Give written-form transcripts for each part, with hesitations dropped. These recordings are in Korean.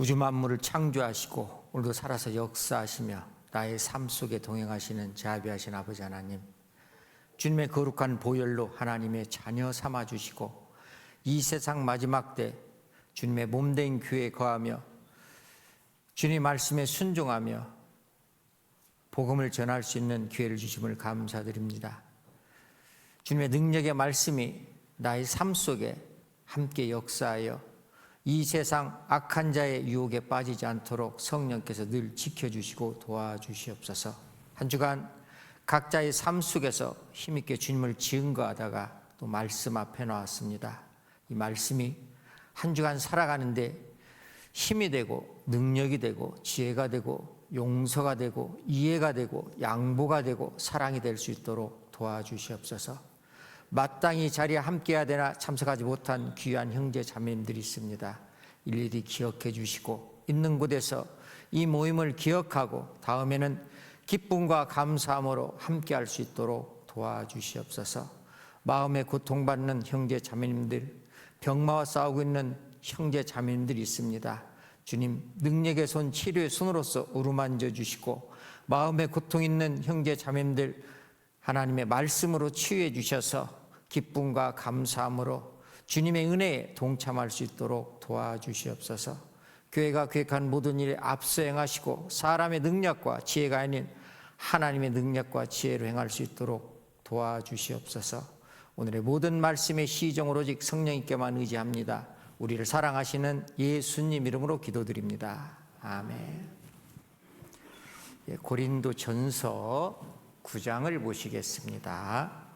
우주 만물을 창조하시고 오늘도 살아서 역사하시며 나의 삶 속에 동행하시는 자비하신 아버지 하나님, 주님의 거룩한 보혈로 하나님의 자녀 삼아주시고 이 세상 마지막 때 주님의 몸된 교회에 거하며 주님 말씀에 순종하며 복음을 전할 수 있는 기회를 주심을 감사드립니다. 주님의 능력의 말씀이 나의 삶 속에 함께 역사하여 이 세상 악한 자의 유혹에 빠지지 않도록 성령께서 늘 지켜주시고 도와주시옵소서. 한 주간 각자의 삶 속에서 힘있게 주님을 증거하다가 또 말씀 앞에 나왔습니다. 이 말씀이 한 주간 살아가는데 힘이 되고 능력이 되고 지혜가 되고 용서가 되고 이해가 되고 양보가 되고 사랑이 될 수 있도록 도와주시옵소서. 마땅히 자리에 함께해야 되나 참석하지 못한 귀한 형제 자매님들이 있습니다. 일일이 기억해 주시고 있는 곳에서 이 모임을 기억하고 다음에는 기쁨과 감사함으로 함께할 수 있도록 도와주시옵소서. 마음에 고통받는 형제 자매님들, 병마와 싸우고 있는 형제 자매님들이 있습니다. 주님, 능력의 손, 치료의 손으로서 어루만져 주시고 마음에 고통 있는 형제 자매님들 하나님의 말씀으로 치유해 주셔서 기쁨과 감사함으로 주님의 은혜에 동참할 수 있도록 도와주시옵소서. 교회가 계획한 모든 일에 앞서 행하시고 사람의 능력과 지혜가 아닌 하나님의 능력과 지혜로 행할 수 있도록 도와주시옵소서. 오늘의 모든 말씀의 시종을 오직 성령님께만 의지합니다. 우리를 사랑하시는 예수님 이름으로 기도드립니다. 아멘. 고린도전서 9장을 보시겠습니다.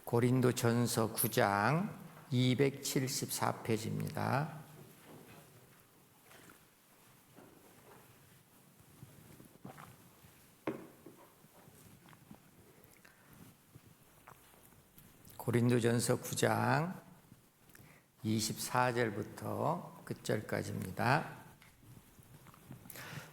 고린도전서 9장 274페이지입니다. 고린도전서 9장 24절부터 끝절까지입니다.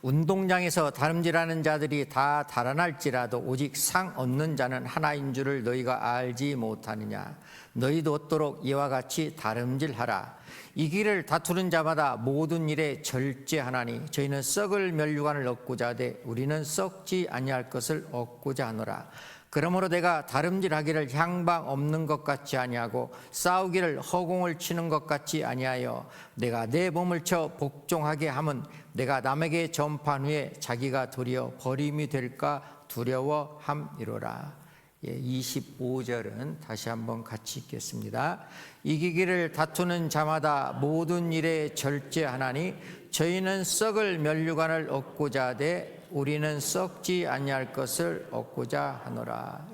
운동장에서 다름질하는 자들이 다 달아날지라도 오직 상 얻는 자는 하나인 줄을 너희가 알지 못하느냐. 너희도 얻도록 이와 같이 다름질하라. 이 길을 다투는 자마다 모든 일에 절제하나니 저희는 썩을 멸류관을 얻고자 하되 우리는 썩지 아니할 것을 얻고자 하노라. 그러므로 내가 다름질하기를 향방 없는 것 같이 아니하고 싸우기를 허공을 치는 것 같이 아니하여 내가 내 몸을 쳐 복종하게 함은 내가 남에게 전파한 후에 자기가 도리어 버림이 될까 두려워함이로라. 25절은 다시 한번 같이 읽겠습니다. 이기기를 다투는 자마다 모든 일에 절제하나니 저희는 썩을 멸류관을 얻고자 하되 우리는 썩지 아니할 것을 얻고자 하노라.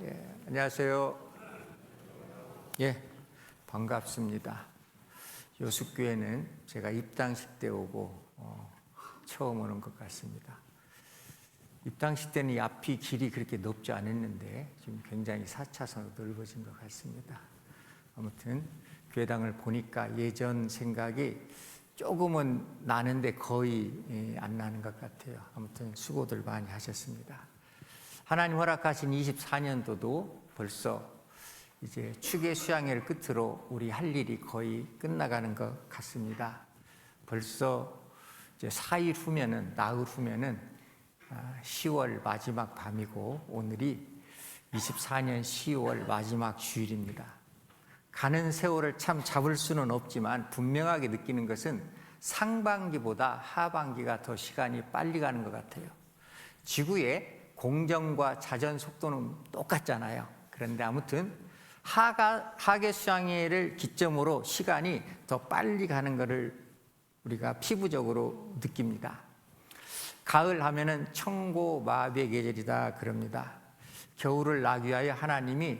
안녕하세요. 반갑습니다. 요습교회는 제가 입당식 때 오고 처음 오는 것 같습니다. 입당식 때는 이 앞이 길이 그렇게 넓지 않았는데 지금 굉장히 4차선으로 넓어진 것 같습니다. 아무튼 교회당을 보니까 예전 생각이 조금은 나는데 거의 안 나는 것 같아요. 아무튼 수고들 많이 하셨습니다. 하나님 허락하신 24년도도 벌써 이제 추계 수양회를 끝으로 우리 할 일이 거의 끝나가는 것 같습니다. 벌써 이제 4일 후면은, 나흘 후면은 10월 마지막 밤이고 오늘이 24년 10월 마지막 주일입니다. 가는 세월을 참 잡을 수는 없지만 분명하게 느끼는 것은 상반기보다 하반기가 더 시간이 빨리 가는 것 같아요. 지구의 공정과 자전 속도는 똑같잖아요. 그런데 아무튼 하계 수양회를 기점으로 시간이 더 빨리 가는 것을 우리가 피부적으로 느낍니다. 가을 하면은 청고마비의 계절이다 그럽니다. 겨울을 나기 위하여 하나님이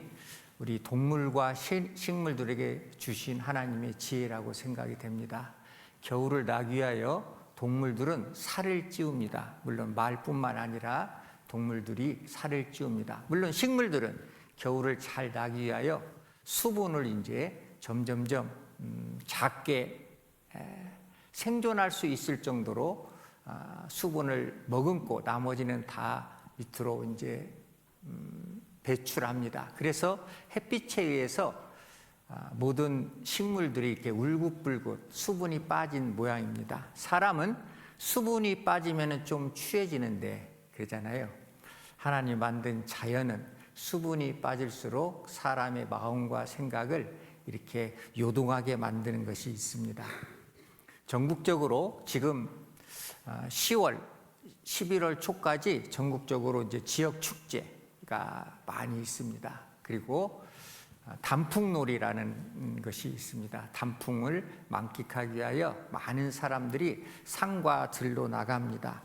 우리 동물과 식물들에게 주신 하나님의 지혜라고 생각이 됩니다. 겨울을 나기 위하여 동물들은 살을 찌웁니다. 물론 말뿐만 아니라 동물들이 살을 찌웁니다. 물론 식물들은 겨울을 잘 나기 위하여 수분을 이제 점점점 작게 생존할 수 있을 정도로 수분을 머금고 나머지는 다 밑으로 이제 배출합니다. 그래서 햇빛에 의해서 모든 식물들이 이렇게 울긋불긋 수분이 빠진 모양입니다. 사람은 수분이 빠지면 좀 추해지는데 그러잖아요. 하나님 만든 자연은 수분이 빠질수록 사람의 마음과 생각을 이렇게 요동하게 만드는 것이 있습니다. 전국적으로 지금 10월, 11월 초까지 전국적으로 이제 지역 축제가 많이 있습니다. 그리고 단풍놀이라는 것이 있습니다. 단풍을 만끽하기 위하여 많은 사람들이 산과 들로 나갑니다.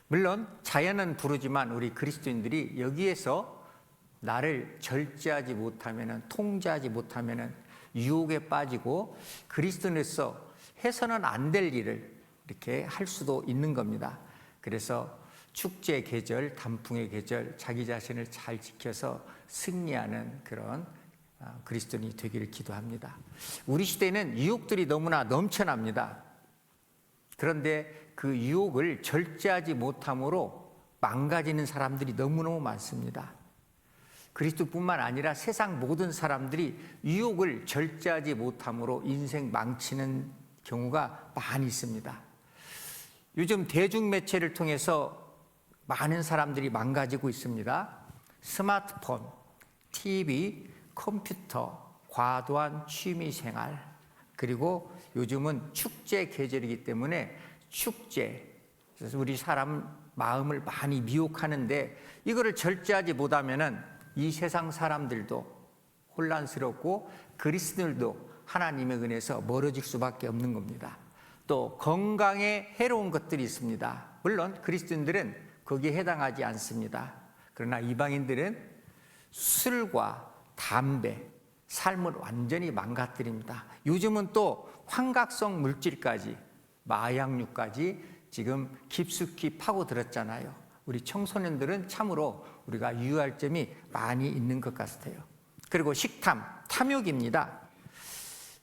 물론 자연은 부르지만 우리 그리스도인들이 여기에서 나를 절제하지 못하면, 통제하지 못하면 유혹에 빠지고 그리스도인으로서 해서는 안 될 일을 이렇게 할 수도 있는 겁니다. 그래서 축제 계절, 단풍의 계절, 자기 자신을 잘 지켜서 승리하는 그런 그리스도인이 되기를 기도합니다. 우리 시대에는 유혹들이 너무나 넘쳐납니다. 그런데 그 유혹을 절제하지 못함으로 망가지는 사람들이 너무너무 많습니다. 그리스도뿐만 아니라 세상 모든 사람들이 유혹을 절제하지 못함으로 인생 망치는 경우가 많이 있습니다. 요즘 대중매체를 통해서 많은 사람들이 망가지고 있습니다. 스마트폰, TV, 컴퓨터, 과도한 취미생활, 그리고 요즘은 축제 계절이기 때문에 축제, 그래서 우리 사람 마음을 많이 미혹하는데 이거를 절제하지 못하면은 이 세상 사람들도 혼란스럽고 그리스도인들도 하나님의 은혜에서 멀어질 수밖에 없는 겁니다. 또 건강에 해로운 것들이 있습니다. 물론 그리스도인들은 거기에 해당하지 않습니다. 그러나 이방인들은 술과 담배, 삶을 완전히 망가뜨립니다. 요즘은 또 환각성 물질까지, 마약류까지 지금 깊숙이 파고들었잖아요. 우리 청소년들은 참으로 우리가 유의할 점이 많이 있는 것 같아요. 그리고 식탐, 탐욕입니다.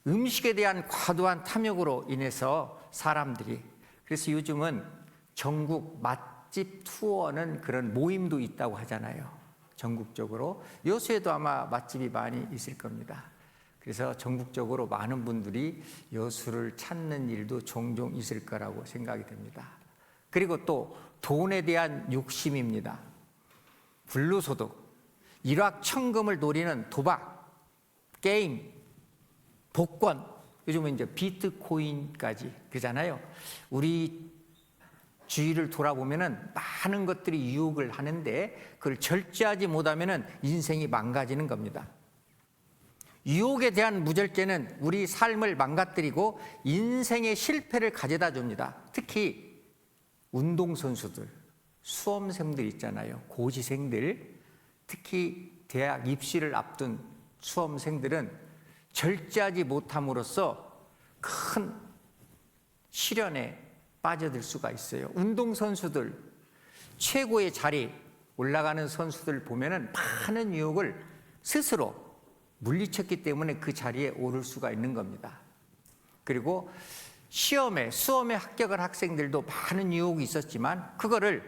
음식에 대한 과도한 탐욕으로 인해서 사람들이, 그래서 요즘은 전국 맛집 투어는 그런 모임도 있다고 하잖아요. 전국적으로. 여수에도 아마 맛집이 많이 있을 겁니다. 그래서 전국적으로 많은 분들이 여수를 찾는 일도 종종 있을 거라고 생각이 됩니다. 그리고 또 돈에 대한 욕심입니다. 불로소득, 일확천금을 노리는 도박, 게임, 복권, 요즘은 이제 비트코인까지 그러잖아요. 우리 주위를 돌아보면은 많은 것들이 유혹을 하는데 그걸 절제하지 못하면은 인생이 망가지는 겁니다. 유혹에 대한 무절제는 우리 삶을 망가뜨리고 인생의 실패를 가져다 줍니다. 특히 운동선수들, 수험생들 있잖아요. 고시생들, 특히 대학 입시를 앞둔 수험생들은 절제하지 못함으로써 큰 시련에 빠져들 수가 있어요. 운동선수들, 최고의 자리 올라가는 선수들 보면은 많은 유혹을 스스로 물리쳤기 때문에 그 자리에 오를 수가 있는 겁니다. 그리고 수험에 합격한 학생들도 많은 유혹이 있었지만 그거를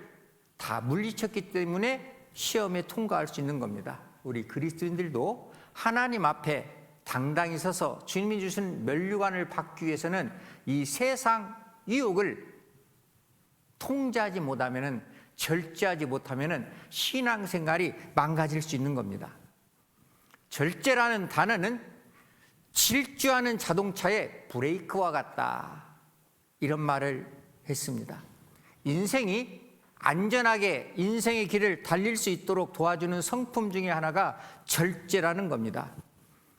다 물리쳤기 때문에 시험에 통과할 수 있는 겁니다. 우리 그리스도인들도 하나님 앞에 당당히 서서 주님이 주신 면류관을 받기 위해서는 이 세상 유혹을 통제하지 못하면은, 절제하지 못하면은 신앙생활이 망가질 수 있는 겁니다. 절제라는 단어는 질주하는 자동차의 브레이크와 같다, 이런 말을 했습니다. 인생이 안전하게 인생의 길을 달릴 수 있도록 도와주는 성품 중에 하나가 절제라는 겁니다.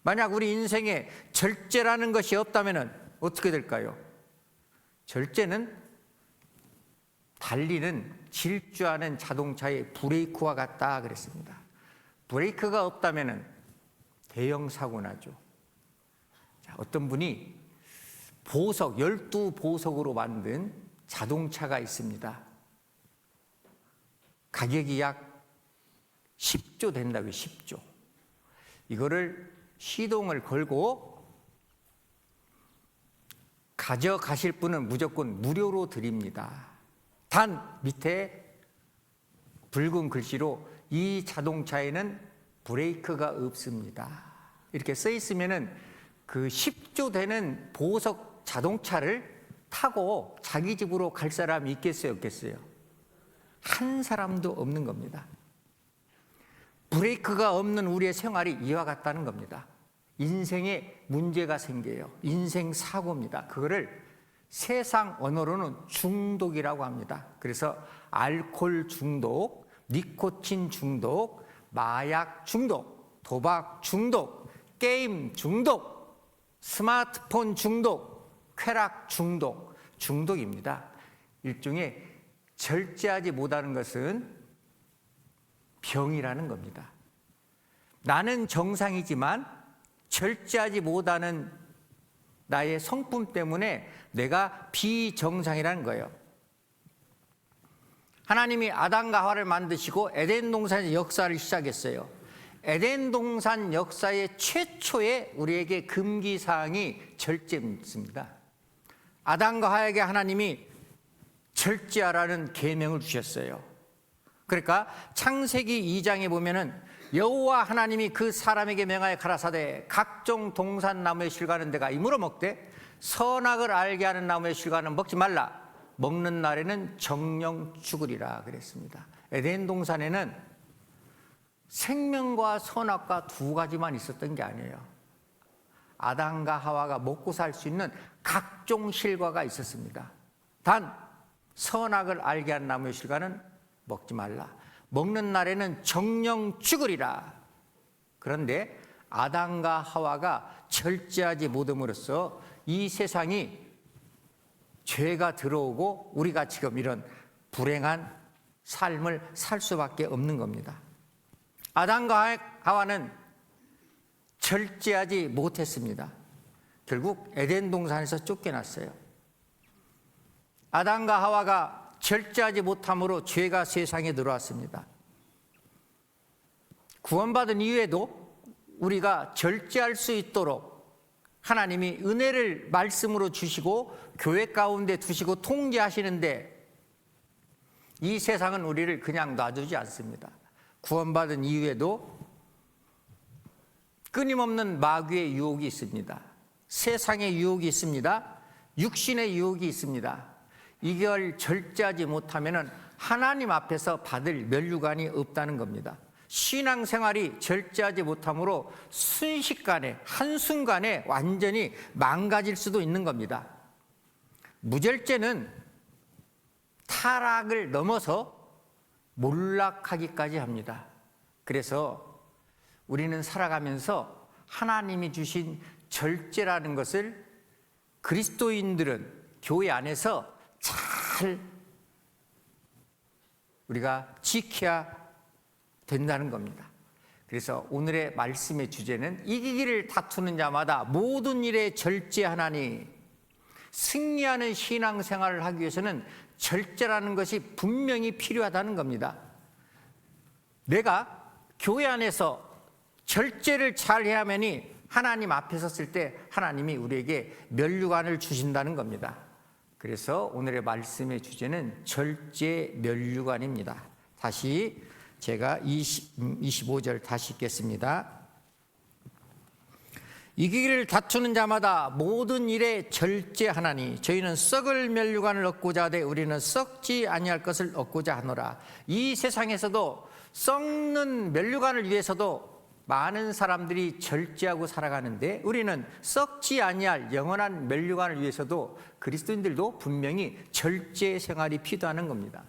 만약 우리 인생에 절제라는 것이 없다면 어떻게 될까요? 절제는 달리는 질주하는 자동차의 브레이크와 같다 그랬습니다. 브레이크가 없다면 대형 사고 나죠. 어떤 분이 보석, 12보석으로 만든 자동차가 있습니다. 가격이 약 10조 된다고요. 10조. 이거를 시동을 걸고 가져가실 분은 무조건 무료로 드립니다. 단 밑에 붉은 글씨로 이 자동차에는 브레이크가 없습니다, 이렇게 써 있으면은 그 10조 되는 보석 자동차를 타고 자기 집으로 갈 사람이 있겠어요, 없겠어요? 한 사람도 없는 겁니다. 브레이크가 없는 우리의 생활이 이와 같다는 겁니다. 인생에 문제가 생겨요. 인생 사고입니다. 그거를 세상 언어로는 중독이라고 합니다. 그래서 알코올 중독, 니코틴 중독, 마약 중독, 도박 중독, 게임 중독, 스마트폰 중독, 쾌락 중독, 중독입니다. 일종의 절제하지 못하는 것은 병이라는 겁니다. 나는 정상이지만 절제하지 못하는 나의 성품 때문에 내가 비정상이라는 거예요. 하나님이 아담과 하와를 만드시고 에덴 동산의 역사를 시작했어요. 에덴 동산 역사의 최초의 우리에게 금기사항이 절제입니다. 아담과 하와에게 하나님이 절제하라는 계명을 주셨어요. 그러니까 창세기 2장에 보면은 여호와 하나님이 그 사람에게 명하여 가라사대 각종 동산나무의 실과는 내가 이물어 먹되 선악을 알게 하는 나무의 실과는 먹지 말라. 먹는 날에는 정령 죽으리라 그랬습니다. 에덴 동산에는 생명과 선악과 두 가지만 있었던 게 아니에요. 아담과 하와가 먹고 살 수 있는 각종 실과가 있었습니다. 단 선악을 알게 하는 나무의 실과는 먹지 말라. 먹는 날에는 정령 죽으리라. 그런데 아담과 하와가 절제하지 못함으로써 이 세상이 죄가 들어오고 우리가 지금 이런 불행한 삶을 살 수밖에 없는 겁니다. 아담과 하와는 절제하지 못했습니다. 결국 에덴 동산에서 쫓겨났어요. 아담과 하와가 절제하지 못함으로 죄가 세상에 들어왔습니다. 구원받은 이후에도 우리가 절제할 수 있도록 하나님이 은혜를 말씀으로 주시고 교회 가운데 두시고 통제하시는데 이 세상은 우리를 그냥 놔두지 않습니다. 구원받은 이후에도 끊임없는 마귀의 유혹이 있습니다. 세상의 유혹이 있습니다. 육신의 유혹이 있습니다. 이걸 절제하지 못하면 하나님 앞에서 받을 면류관이 없다는 겁니다. 신앙생활이 절제하지 못함으로 순식간에 한순간에 완전히 망가질 수도 있는 겁니다. 무절제는 타락을 넘어서 몰락하기까지 합니다. 그래서 우리는 살아가면서 하나님이 주신 절제라는 것을 그리스도인들은 교회 안에서 잘 우리가 지켜야 된다는 겁니다. 그래서 오늘의 말씀의 주제는 이기기를 다투는 자마다 모든 일에 절제하나니, 승리하는 신앙생활을 하기 위해서는 절제라는 것이 분명히 필요하다는 겁니다. 내가 교회 안에서 절제를 잘 해야만이 하나님 앞에 섰을 때 하나님이 우리에게 면류관을 주신다는 겁니다. 그래서 오늘의 말씀의 주제는 절제 면류관입니다. 다시 제가 25절 다시 읽겠습니다. 이기기를 다투는 자마다 모든 일에 절제하나니 저희는 썩을 면류관을 얻고자 하되 우리는 썩지 아니할 것을 얻고자 하노라. 이 세상에서도 썩는 면류관을 위해서도 많은 사람들이 절제하고 살아가는데 우리는 썩지 아니할 영원한 면류관을 위해서도 그리스도인들도 분명히 절제 생활이 필요하는 겁니다.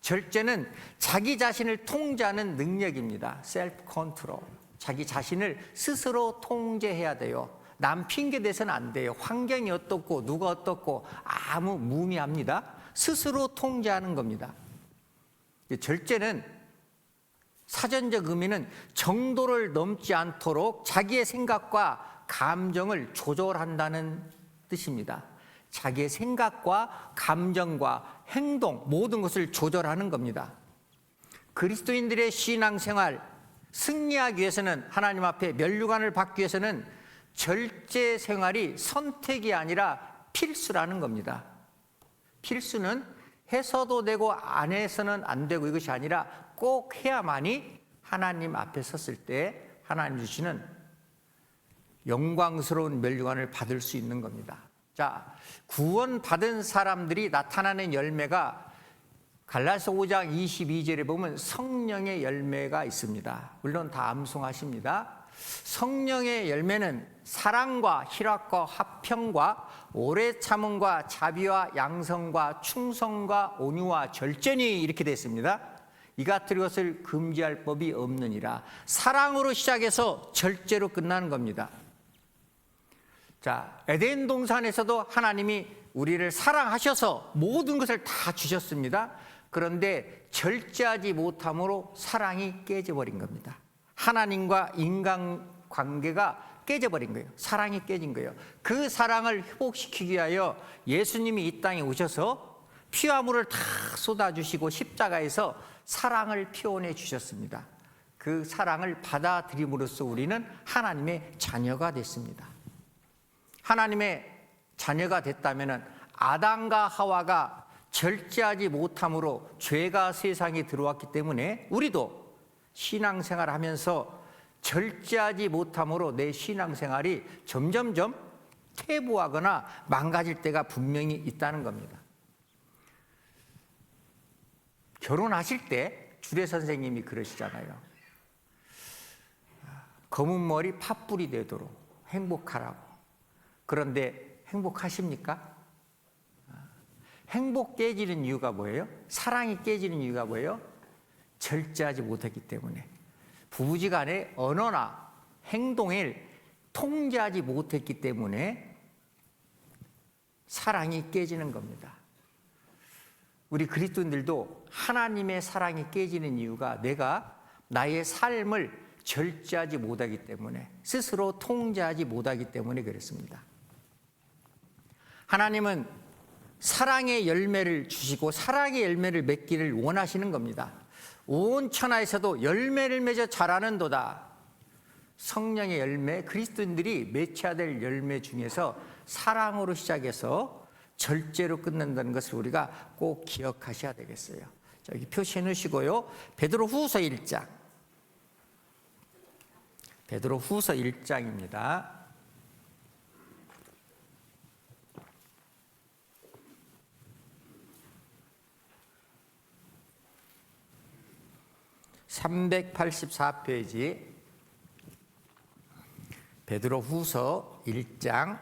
절제는 자기 자신을 통제하는 능력입니다. 셀프 컨트롤. 자기 자신을 스스로 통제해야 돼요. 남 핑계 대서는 안 돼요. 환경이 어떻고 누가 어떻고 아무 무의미합니다. 스스로 통제하는 겁니다. 절제는 사전적 의미는 정도를 넘지 않도록 자기의 생각과 감정을 조절한다는 뜻입니다. 자기의 생각과 감정과 행동 모든 것을 조절하는 겁니다. 그리스도인들의 신앙생활 승리하기 위해서는 하나님 앞에 면류관을 받기 위해서는 절제 생활이 선택이 아니라 필수라는 겁니다. 필수는 해서도 되고 안 해서는 안 되고 이것이 아니라 꼭 해야만이 하나님 앞에 섰을 때 하나님 주시는 영광스러운 멸류관을 받을 수 있는 겁니다. 자, 구원받은 사람들이 나타나는 열매가 갈라디아서 5장 22절에 보면 성령의 열매가 있습니다. 물론 다 암송하십니다. 성령의 열매는 사랑과 희락과 화평과 오래 참음과 자비와 양성과 충성과 온유와 절제니 이렇게 되어 있습니다. 이 같은 것을 금지할 법이 없느니라. 사랑으로 시작해서 절제로 끝나는 겁니다. 자, 에덴 동산에서도 하나님이 우리를 사랑하셔서 모든 것을 다 주셨습니다. 그런데 절제하지 못함으로 사랑이 깨져버린 겁니다. 하나님과 인간 관계가 깨져버린 거예요. 사랑이 깨진 거예요. 그 사랑을 회복시키기 위하여 예수님이 이 땅에 오셔서 피와 물을 다 쏟아주시고 십자가에서 사랑을 표현해 주셨습니다. 그 사랑을 받아들임으로써 우리는 하나님의 자녀가 됐습니다. 하나님의 자녀가 됐다면 아담과 하와가 절제하지 못함으로 죄가 세상에 들어왔기 때문에 우리도 신앙생활을 하면서 절제하지 못함으로 내 신앙생활이 점점점 퇴보하거나 망가질 때가 분명히 있다는 겁니다. 결혼하실 때 주례 선생님이 그러시잖아요. 검은 머리 팥불이 되도록 행복하라고. 그런데 행복하십니까? 행복 깨지는 이유가 뭐예요? 사랑이 깨지는 이유가 뭐예요? 절제하지 못했기 때문에. 부부지간의 언어나 행동을 통제하지 못했기 때문에 사랑이 깨지는 겁니다. 우리 그리스도인들도 하나님의 사랑이 깨지는 이유가 내가 나의 삶을 절제하지 못하기 때문에, 스스로 통제하지 못하기 때문에 그렇습니다. 하나님은 사랑의 열매를 주시고 사랑의 열매를 맺기를 원하시는 겁니다. 온 천하에서도 열매를 맺어 자라는도다. 성령의 열매, 그리스도인들이 맺혀야 될 열매 중에서 사랑으로 시작해서 절제로 끝난다는 것을 우리가 꼭 기억하셔야 되겠어요. 자, 여기 표시해 놓으시고요. 베드로후서 1장. 베드로후서 1장입니다. (384페이지) 베드로후서 1장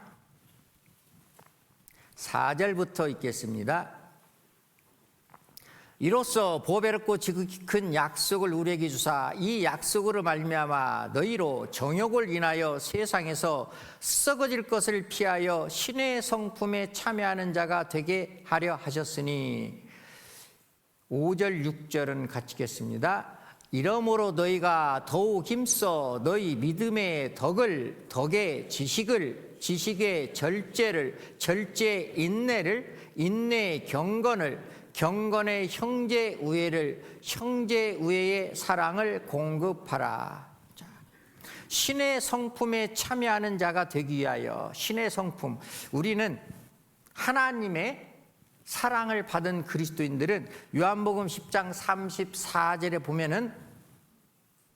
4절부터 읽겠습니다. 이로써 보배롭고 지극히 큰 약속을 우리에게 주사 이 약속으로 말미암아 너희로 정욕을 인하여 세상에서 썩어질 것을 피하여 신의 성품에 참여하는 자가 되게 하려 하셨으니 5절 6절은 같이 읽겠습니다. 이러므로 너희가 더욱 힘써 너희 믿음의 덕을, 덕의 지식을, 지식의 절제를, 절제 인내를, 인내의 경건을, 경건의 형제 우애를, 형제 우애의 사랑을 공급하라. 자, 신의 성품에 참여하는 자가 되기 위하여, 신의 성품, 우리는 하나님의 사랑을 받은 그리스도인들은 요한복음 10장 34절에 보면은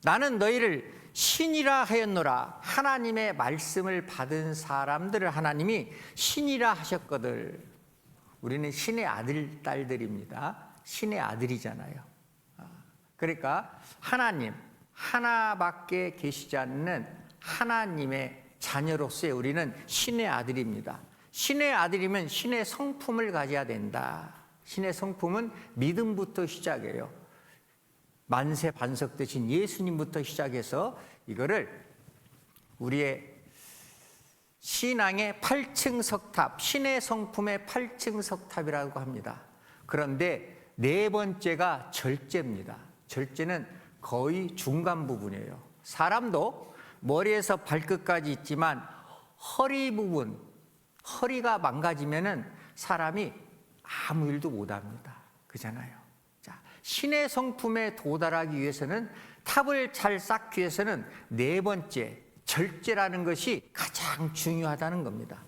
나는 너희를 신이라 하였노라. 하나님의 말씀을 받은 사람들을 하나님이 신이라 하셨거늘. 우리는 신의 아들, 딸들입니다. 신의 아들이잖아요. 그러니까 하나님 하나밖에 계시지 않는 하나님의 자녀로서의 우리는 신의 아들입니다. 신의 아들이면 신의 성품을 가져야 된다. 신의 성품은 믿음부터 시작해요. 만세 반석 되신 예수님부터 시작해서 이거를 우리의 신앙의 8층 석탑, 신의 성품의 8층 석탑이라고 합니다. 그런데 네 번째가 절제입니다. 절제는 거의 중간 부분이에요. 사람도 머리에서 발끝까지 있지만 허리 부분, 허리가 망가지면은 사람이 아무 일도 못합니다. 그잖아요. 자, 신의 성품에 도달하기 위해서는, 탑을 잘 쌓기 위해서는 네 번째 절제라는 것이 가장 중요하다는 겁니다.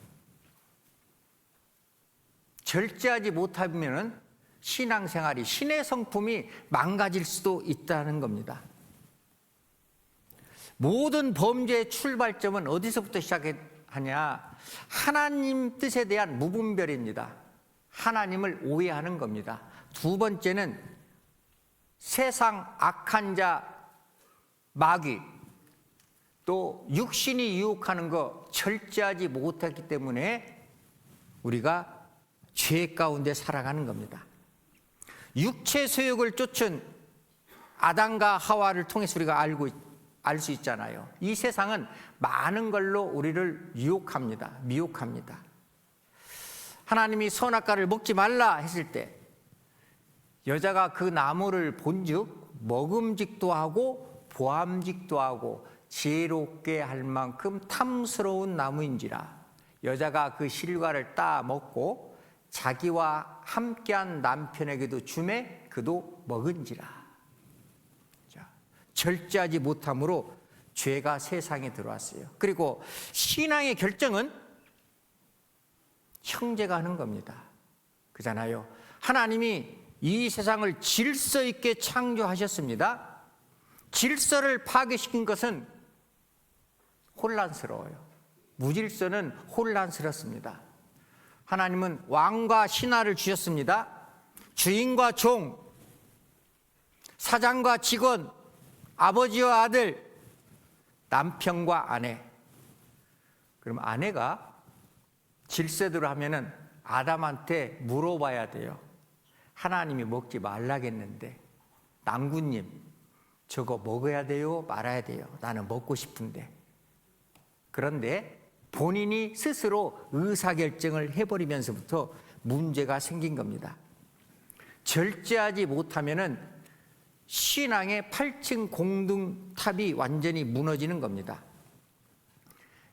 절제하지 못하면은 신앙생활이, 신의 성품이 망가질 수도 있다는 겁니다. 모든 범죄의 출발점은 어디서부터 시작하냐? 하나님 뜻에 대한 무분별입니다. 하나님을 오해하는 겁니다. 두 번째는 세상 악한 자, 마귀, 또 육신이 유혹하는 거 절제하지 못했기 때문에 우리가 죄 가운데 살아가는 겁니다. 육체 소욕을 쫓은 아담과 하와를 통해서 우리가 알 수 있잖아요. 이 세상은 많은 걸로 우리를 유혹합니다. 미혹합니다. 하나님이 선악과를 먹지 말라 했을 때 여자가 그 나무를 본즉 먹음직도 하고 보암직도 하고 지혜롭게 할 만큼 탐스러운 나무인지라. 여자가 그 실과를 따 먹고 자기와 함께한 남편에게도 주매 그도 먹은지라. 자, 절제하지 못함으로 죄가 세상에 들어왔어요. 그리고 신앙의 결정은 형제가 하는 겁니다. 그잖아요. 하나님이 이 세상을 질서 있게 창조하셨습니다. 질서를 파괴시킨 것은 혼란스러워요. 무질서는 혼란스럽습니다. 하나님은 왕과 신하를 주셨습니다. 주인과 종, 사장과 직원, 아버지와 아들, 남편과 아내. 그럼 아내가 질서대로 하면은 아담한테 물어봐야 돼요. 하나님이 먹지 말라겠는데 남군님 저거 먹어야 돼요? 말아야 돼요? 나는 먹고 싶은데. 그런데 본인이 스스로 의사결정을 해버리면서부터 문제가 생긴 겁니다. 절제하지 못하면은 신앙의 8층 공동탑이 완전히 무너지는 겁니다.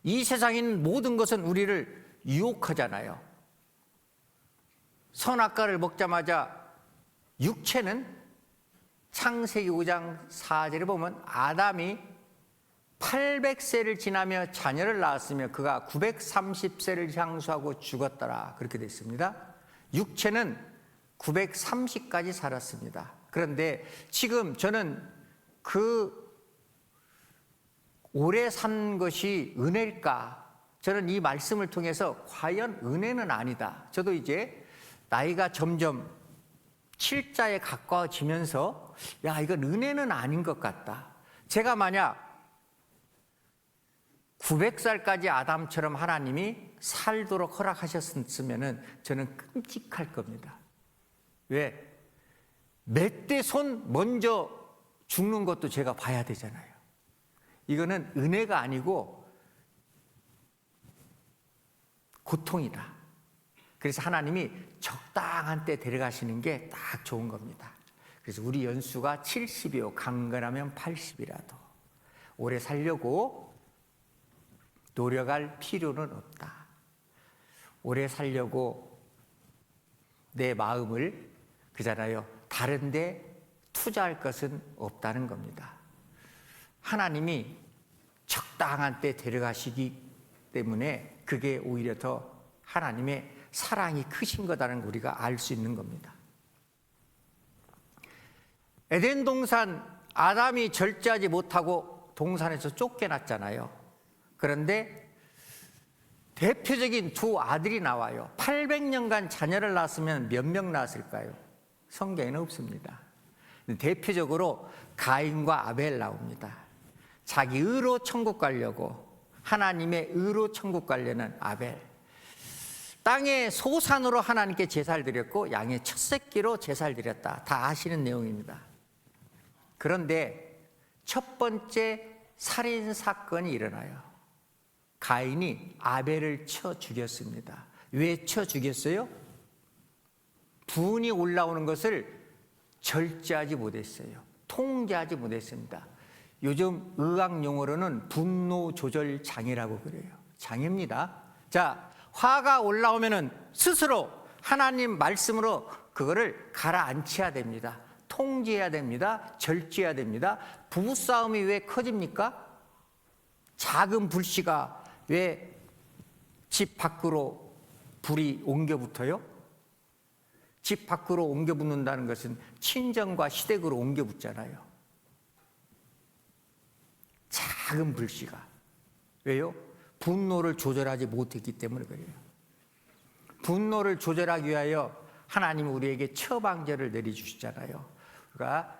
이 세상에 있는 모든 것은 우리를 유혹하잖아요. 선악과를 먹자마자 육체는 창세기 5장 4절에 보면 아담이 800세를 지나며 자녀를 낳았으며 그가 930세를 향수하고 죽었더라. 그렇게 되어 있습니다. 육체는 930까지 살았습니다. 그런데 지금 저는 그 오래 산 것이 은혜일까? 저는 이 말씀을 통해서 과연 은혜는 아니다. 저도 이제 나이가 점점 7자에 가까워지면서 야, 이건 은혜는 아닌 것 같다. 제가 만약 900살까지 아담처럼 하나님이 살도록 허락하셨으면 저는 끔찍할 겁니다. 왜? 몇 대 손 먼저 죽는 것도 제가 봐야 되잖아요. 이거는 은혜가 아니고 고통이다. 그래서 하나님이 적당한 때 데려가시는 게 딱 좋은 겁니다. 그래서 우리 연수가 70이요. 강건하면 80이라도. 오래 살려고 노력할 필요는 없다. 오래 살려고 내 마음을 그잖아요. 다른 데 투자할 것은 없다는 겁니다. 하나님이 적당한 때 데려가시기 때문에 그게 오히려 더 하나님의 사랑이 크신 거다는 걸 우리가 알 수 있는 겁니다. 에덴 동산 아담이 절제하지 못하고 동산에서 쫓겨났잖아요. 그런데 대표적인 두 아들이 나와요. 800년간 자녀를 낳았으면 몇 명 낳았을까요? 성경에는 없습니다. 대표적으로 가인과 아벨 나옵니다. 자기 의로 천국 가려고, 하나님의 의로 천국 가려는 아벨. 땅의 소산으로 하나님께 제사를 드렸고 양의 첫 새끼로 제사를 드렸다. 다 아시는 내용입니다. 그런데 첫 번째 살인 사건이 일어나요. 가인이 아벨을 쳐 죽였습니다. 왜 쳐 죽였어요? 분이 올라오는 것을 절제하지 못했어요. 통제하지 못했습니다. 요즘 의학 용어로는 분노 조절 장애라고 그래요. 장애입니다. 자, 화가 올라오면은 스스로 하나님 말씀으로 그거를 가라앉혀야 됩니다. 통제해야 됩니다. 절제해야 됩니다. 부부싸움이 왜 커집니까? 작은 불씨가 왜 집 밖으로 불이 옮겨 붙어요? 집 밖으로 옮겨 붙는다는 것은 친정과 시댁으로 옮겨 붙잖아요. 작은 불씨가. 왜요? 분노를 조절하지 못했기 때문에 그래요. 분노를 조절하기 위하여 하나님이 우리에게 처방제를 내려주시잖아요. 그러니까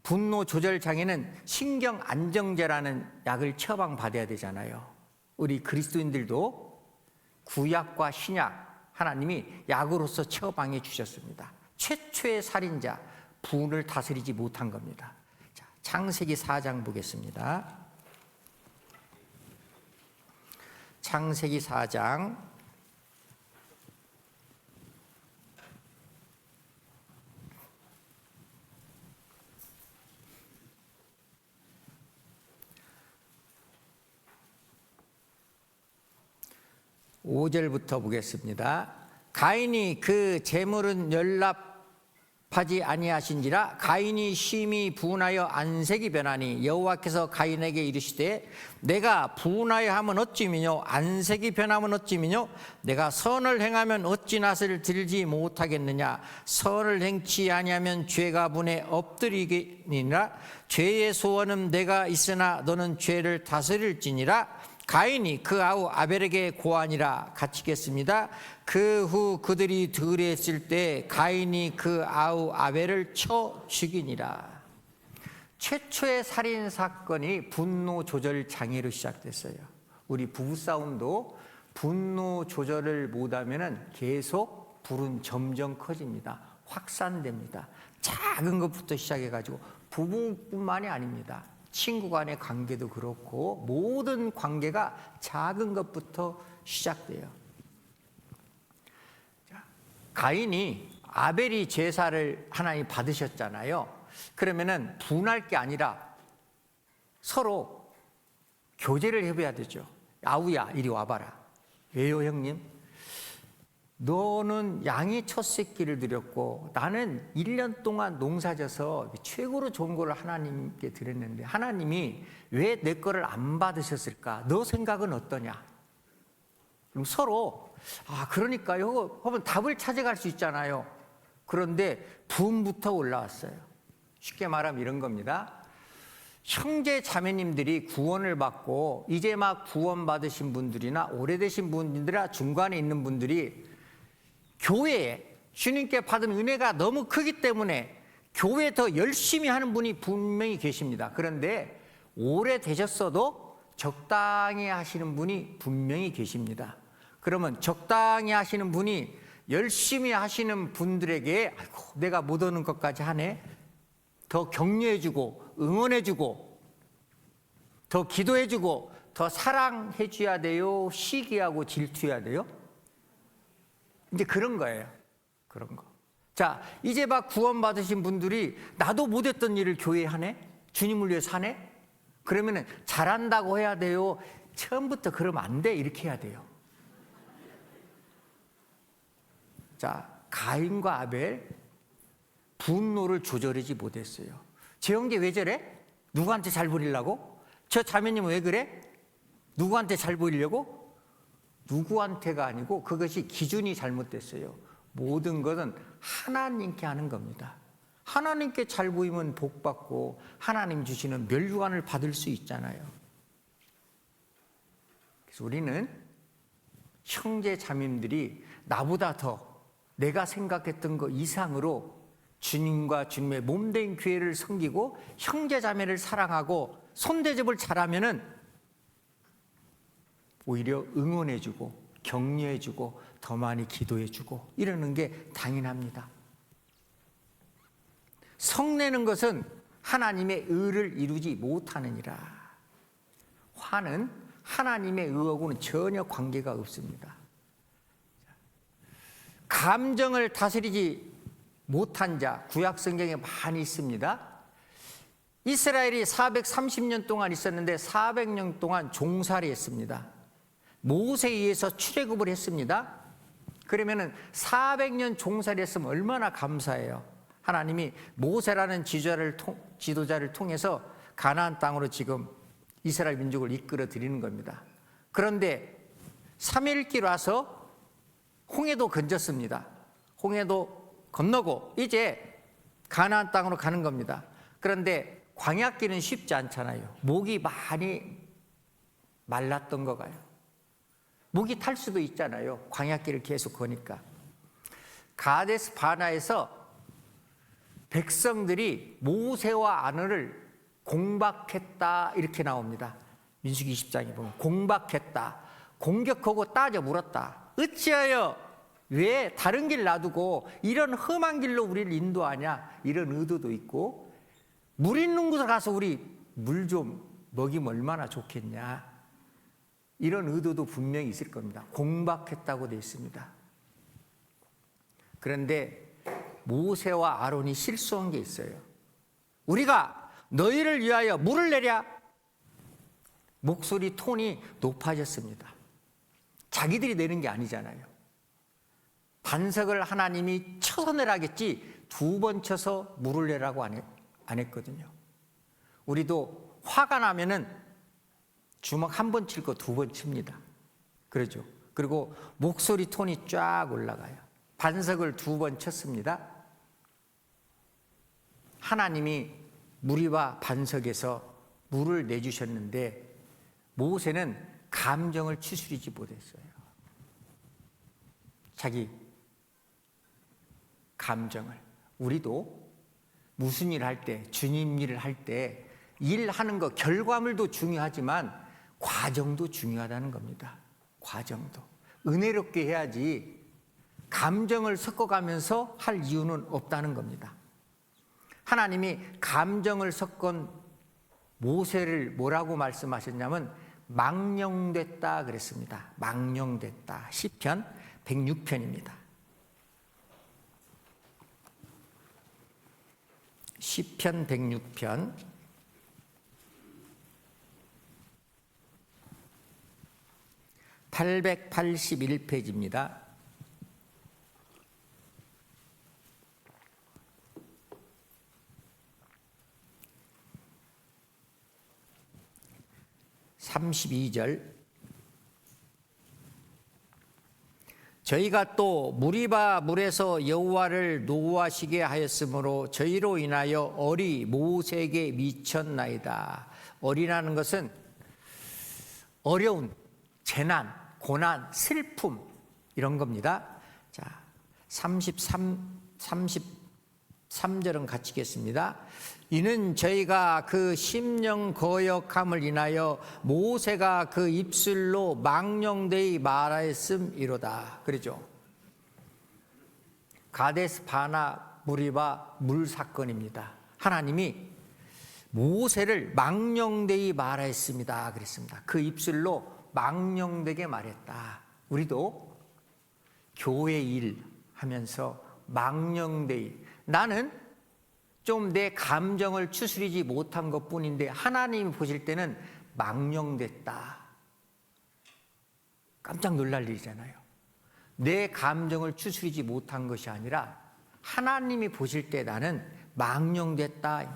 분노 조절 장애는 신경 안정제라는 약을 처방받아야 되잖아요. 우리 그리스도인들도 구약과 신약 하나님이 약으로서 처방해 주셨습니다. 최초의 살인자, 분을 다스리지 못한 겁니다. 자, 창세기 4장 보겠습니다. 창세기 4장 5절부터 보겠습니다. 가인이 그 제물은 연락하지 아니하신지라 가인이 심히 분하여 안색이 변하니 여호와께서 가인에게 이르시되 내가 분하여 하면 어찌미뇨 안색이 변하면 어찌미뇨 내가 선을 행하면 어찌 낫을 들지 못하겠느냐 선을 행치 아니하면 죄가 분에 엎드리니라 죄의 소원은 내가 있으나 너는 죄를 다스릴지니라 가인이 그 아우 아벨에게 고하니라 갇히겠습니다. 그 후 그들이 득을했을 때 가인이 그 아우 아벨을 쳐 죽이니라. 최초의 살인 사건이 분노 조절 장애로 시작됐어요. 우리 부부싸움도 분노 조절을 못하면 계속 불은 점점 커집니다. 확산됩니다. 작은 것부터 시작해가지고 부부뿐만이 아닙니다. 친구 간의 관계도 그렇고 모든 관계가 작은 것부터 시작돼요. 가인이 아벨이 제사를 하나님 받으셨잖아요. 그러면은 분할 게 아니라 서로 교제를 해봐야 되죠. 아우야 이리 와봐라. 왜요 형님? 너는 양의 첫 새끼를 드렸고 나는 1년 동안 농사져서 최고로 좋은 걸 하나님께 드렸는데 하나님이 왜 내 거를 안 받으셨을까? 너 생각은 어떠냐? 그럼 서로 그러니까요 하면 답을 찾아갈 수 있잖아요. 그런데 분부터 올라왔어요. 쉽게 말하면 이런 겁니다. 형제 자매님들이 구원을 받고 이제 막 구원 받으신 분들이나 오래되신 분들이나 중간에 있는 분들이 교회에 주님께 받은 은혜가 너무 크기 때문에 교회에 더 열심히 하는 분이 분명히 계십니다. 그런데 오래되셨어도 적당히 하시는 분이 분명히 계십니다. 그러면 적당히 하시는 분이 열심히 하시는 분들에게 아이고, 내가 못 오는 것까지 하네. 더 격려해주고 응원해주고 더 기도해주고 더 사랑해줘야 돼요? 시기하고 질투해야 돼요? 이제 그런 거예요. 그런 거. 자, 이제 막 구원받으신 분들이 나도 못했던 일을 교회에 하네? 주님을 위해서 하네? 그러면은 잘한다고 해야 돼요? 처음부터 그러면 안 돼? 이렇게 해야 돼요. 자, 가인과 아벨 분노를 조절하지 못했어요. 제 형제 왜 저래? 누구한테 잘 보이려고? 저 자매님은 왜 그래? 누구한테 잘 보이려고? 누구한테가 아니고 그것이 기준이 잘못됐어요. 모든 것은 하나님께 하는 겁니다. 하나님께 잘 보이면 복 받고 하나님 주시는 멸류관을 받을 수 있잖아요. 그래서 우리는 형제 자매님들이 나보다 더 내가 생각했던 것 이상으로 주님과 주님의 몸된 교회를 섬기고 형제 자매를 사랑하고 손대접을 잘하면은 오히려 응원해주고 격려해주고 더 많이 기도해주고 이러는 게 당연합니다. 성내는 것은 하나님의 의를 이루지 못하느니라. 화는 하나님의 의하고는 전혀 관계가 없습니다. 감정을 다스리지 못한 자, 구약 성경에 많이 있습니다. 이스라엘이 430년 동안 있었는데 400년 동안 종살이 했습니다. 모세에 의해서 출애굽을 했습니다. 그러면은 400년 종살이 했으면 얼마나 감사해요. 하나님이 모세라는 지도자를 통해서 가나안 땅으로 지금 이스라엘 민족을 이끌어 드리는 겁니다. 그런데 3일길 와서 홍해도 건졌습니다. 홍해도 건너고 이제 가나안 땅으로 가는 겁니다. 그런데 광야길은 쉽지 않잖아요. 목이 많이 말랐던 거 가요. 목이 탈 수도 있잖아요. 광야길을 계속 거니까. 가데스 바나에서 백성들이 모세와 아론을 공박했다 이렇게 나옵니다. 민수기 20장에 보면 공박했다. 공격하고 따져 물었다. 어찌하여 왜 다른 길 놔두고 이런 험한 길로 우리를 인도하냐, 이런 의도도 있고, 물 있는 곳에 가서 우리 물 좀 먹이면 얼마나 좋겠냐, 이런 의도도 분명히 있을 겁니다. 공박했다고 되어 있습니다. 그런데 모세와 아론이 실수한 게 있어요. 우리가 너희를 위하여 물을 내랴. 목소리 톤이 높아졌습니다. 자기들이 내는 게 아니잖아요. 반석을 하나님이 쳐서 내라겠지 두 번 쳐서 물을 내라고 안 했거든요. 우리도 화가 나면은 주먹 한 번 칠 거 두 번 칩니다. 그러죠. 그리고 목소리 톤이 쫙 올라가요. 반석을 두 번 쳤습니다. 하나님이 무리와 반석에서 물을 내주셨는데 모세는 감정을 추스리지 못했어요. 자기 감정을. 우리도 무슨 일 할 때, 주님 일을 할 때 일하는 거 결과물도 중요하지만 과정도 중요하다는 겁니다. 과정도 은혜롭게 해야지 감정을 섞어가면서 할 이유는 없다는 겁니다. 하나님이 감정을 섞은 모세를 뭐라고 말씀하셨냐면 망령됐다 그랬습니다. 망령됐다. 시편 106편입니다. 시편 106편 881페이지입니다. (32절) 저희가 또 무리바 물에서 여호와를 노하시게 하였으므로 저희로 인하여 어리 모세에게 미쳤나이다. 어리라는 것은 어려운, 재난, 고난, 슬픔 이런 겁니다. 자, 33절은 같이 읽겠습니다. 이는 저희가 그 심령 거역함을 인하여 모세가 그 입술로 망령되이 말하였음이로다. 그러죠. 가데스 바나 무리바 물 사건입니다. 하나님이 모세를 망령되이 말하였습니다. 그랬습니다. 그 입술로 망령되게 말했다. 우리도 교회 일 하면서 망령되이, 나는 좀 내 감정을 추스리지 못한 것뿐인데 하나님이 보실 때는 망령됐다. 깜짝 놀랄 일이잖아요. 내 감정을 추스리지 못한 것이 아니라 하나님이 보실 때 나는 망령됐다.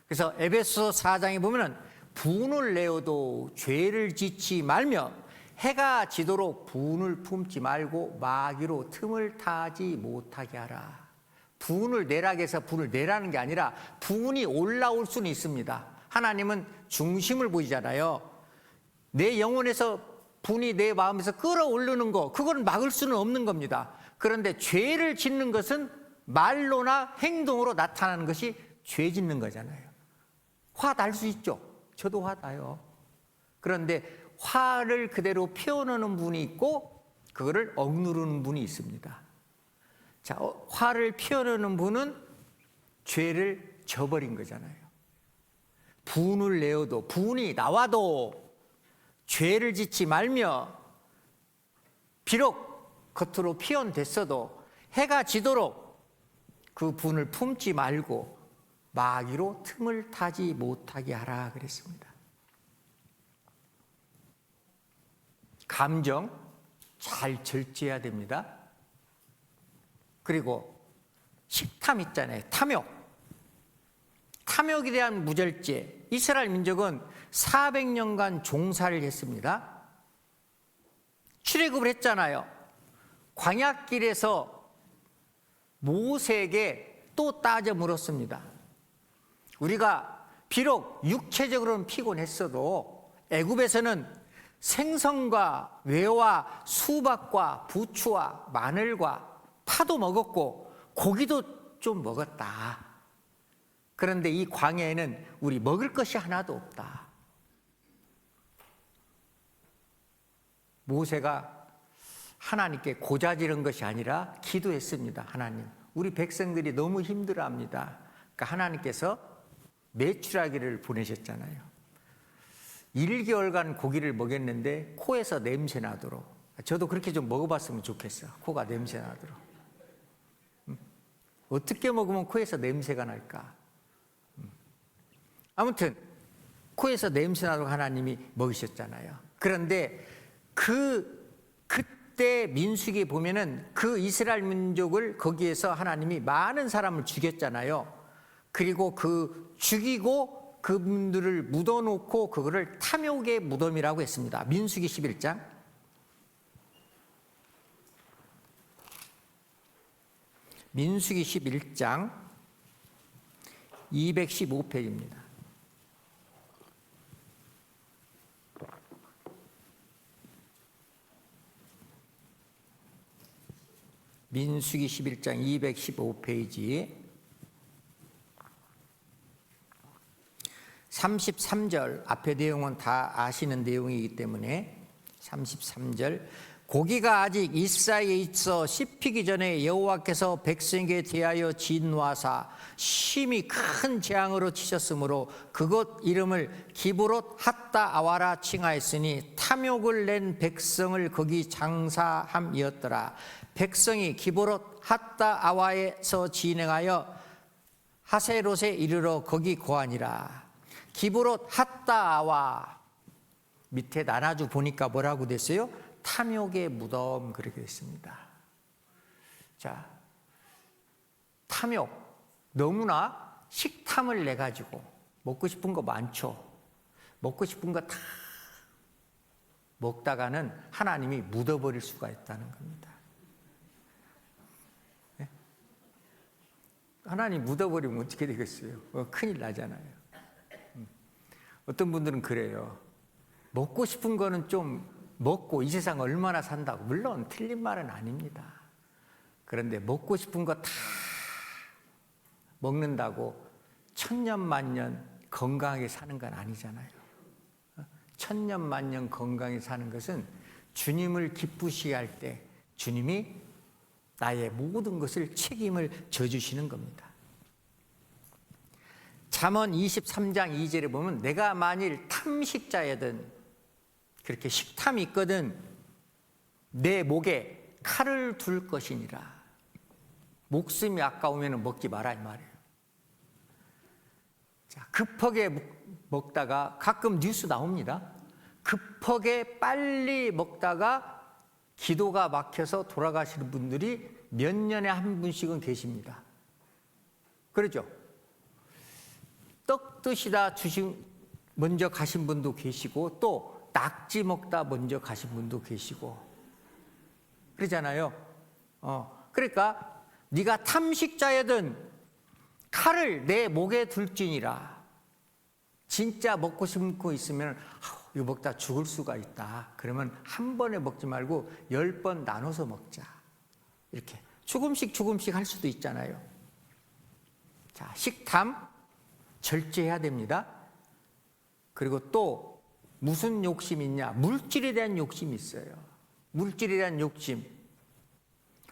그래서 에베소 4장에 보면은 분을 내어도 죄를 짓지 말며 해가 지도록 분을 품지 말고 마귀로 틈을 타지 못하게 하라. 분을 내라고 해서 분을 내라는 게 아니라 분이 올라올 수는 있습니다. 하나님은 중심을 보이잖아요. 내 영혼에서 분이 내 마음에서 끌어오르는 거, 그건 막을 수는 없는 겁니다. 그런데 죄를 짓는 것은 말로나 행동으로 나타나는 것이 죄 짓는 거잖아요. 화 날 수 있죠. 저도 화 나요. 그런데 화를 그대로 표현하는 분이 있고 그거를 억누르는 분이 있습니다. 자, 화를 표현하는 분은 죄를 져버린 거잖아요. 분을 내어도, 분이 나와도 죄를 짓지 말며, 비록 겉으로 표현됐어도 해가 지도록 그 분을 품지 말고 마귀로 틈을 타지 못하게 하라 그랬습니다. 감정 잘 절제해야 됩니다. 그리고 식탐 있잖아요. 탐욕에 대한 무절제. 이스라엘 민족은 400년간 종살이를 했습니다. 출애굽을 했잖아요. 광야길에서 모세에게 또 따져 물었습니다. 우리가 비록 육체적으로는 피곤했어도 애굽에서는 생선과 외와 수박과 부추와 마늘과 파도 먹었고 고기도 좀 먹었다. 그런데 이 광야에는 우리 먹을 것이 하나도 없다. 모세가 하나님께 고자지른 것이 아니라 기도했습니다. 하나님, 우리 백성들이 너무 힘들어합니다. 그러니까 하나님께서 메추라기를 보내셨잖아요. 1개월간 고기를 먹였는데 코에서 냄새 나도록. 저도 그렇게 좀 먹어봤으면 좋겠어. 코가 냄새 나도록. 어떻게 먹으면 코에서 냄새가 날까? 아무튼 코에서 냄새 나도록 하나님이 먹이셨잖아요. 그런데 그때 민수기에 보면은 그 이스라엘 민족을 거기에서 하나님이 많은 사람을 죽였잖아요. 그리고 죽이고 그분들을 묻어놓고 그거를 탐욕의 무덤이라고 했습니다. 민수기 11장. 민수기 11장 215페이지입니다. 민수기 11장 215페이지 33절, 앞의 내용은 다 아시는 내용이기 때문에 33절, 고기가 아직 이스라엘에 있어 씹히기 전에 여호와께서 백성에게 대하여 진노하사 심히 큰 재앙으로 치셨으므로 그곳 이름을 기브롯 핫다 아와라 칭하였으니 탐욕을 낸 백성을 거기 장사함이었더라. 백성이 기브롯 핫다 아와에서 진행하여 하세롯에 이르러 거기 거하니라. 기브롯 핫다 아와 밑에 나눠주 보니까 뭐라고 됐어요? 탐욕의 무덤, 그렇게 됐습니다. 자, 탐욕, 너무나 식탐을 내 가지고 먹고 싶은 거 많죠. 먹고 싶은 거 다 먹다가는 하나님이 묻어버릴 수가 있다는 겁니다. 네? 하나님 묻어버리면 어떻게 되겠어요? 큰일 나잖아요. 어떤 분들은 그래요. 먹고 싶은 거는 좀 먹고 이 세상 얼마나 산다고. 물론 틀린 말은 아닙니다. 그런데 먹고 싶은 거 다 먹는다고 천년만년 건강하게 사는 건 아니잖아요. 천년만년 건강하게 사는 것은 주님을 기쁘시게 할 때 주님이 나의 모든 것을 책임을 져주시는 겁니다. 잠언 23장 2절에 보면 내가 만일 탐식자여든, 그렇게 식탐이 있거든 내 목에 칼을 둘 것이니라. 목숨이 아까우면 먹지 마라 이 말이에요. 자, 급하게 먹다가 가끔 뉴스 나옵니다. 급하게 빨리 먹다가 기도가 막혀서 돌아가시는 분들이 몇 년에 한 분씩은 계십니다. 그렇죠? 떡 드시다 먼저 가신 분도 계시고 또 낙지 먹다 먼저 가신 분도 계시고 그러잖아요. 그러니까 네가 탐식자여든 칼을 내 목에 둘지니라. 진짜 먹고 싶은 거 있으면 이거 먹다 죽을 수가 있다. 그러면 한 번에 먹지 말고 10번 나눠서 먹자. 이렇게 조금씩 할 수도 있잖아요. 자, 식탐 절제해야 됩니다. 그리고 또 무슨 욕심이 있냐? 물질에 대한 욕심이 있어요. 물질에 대한 욕심.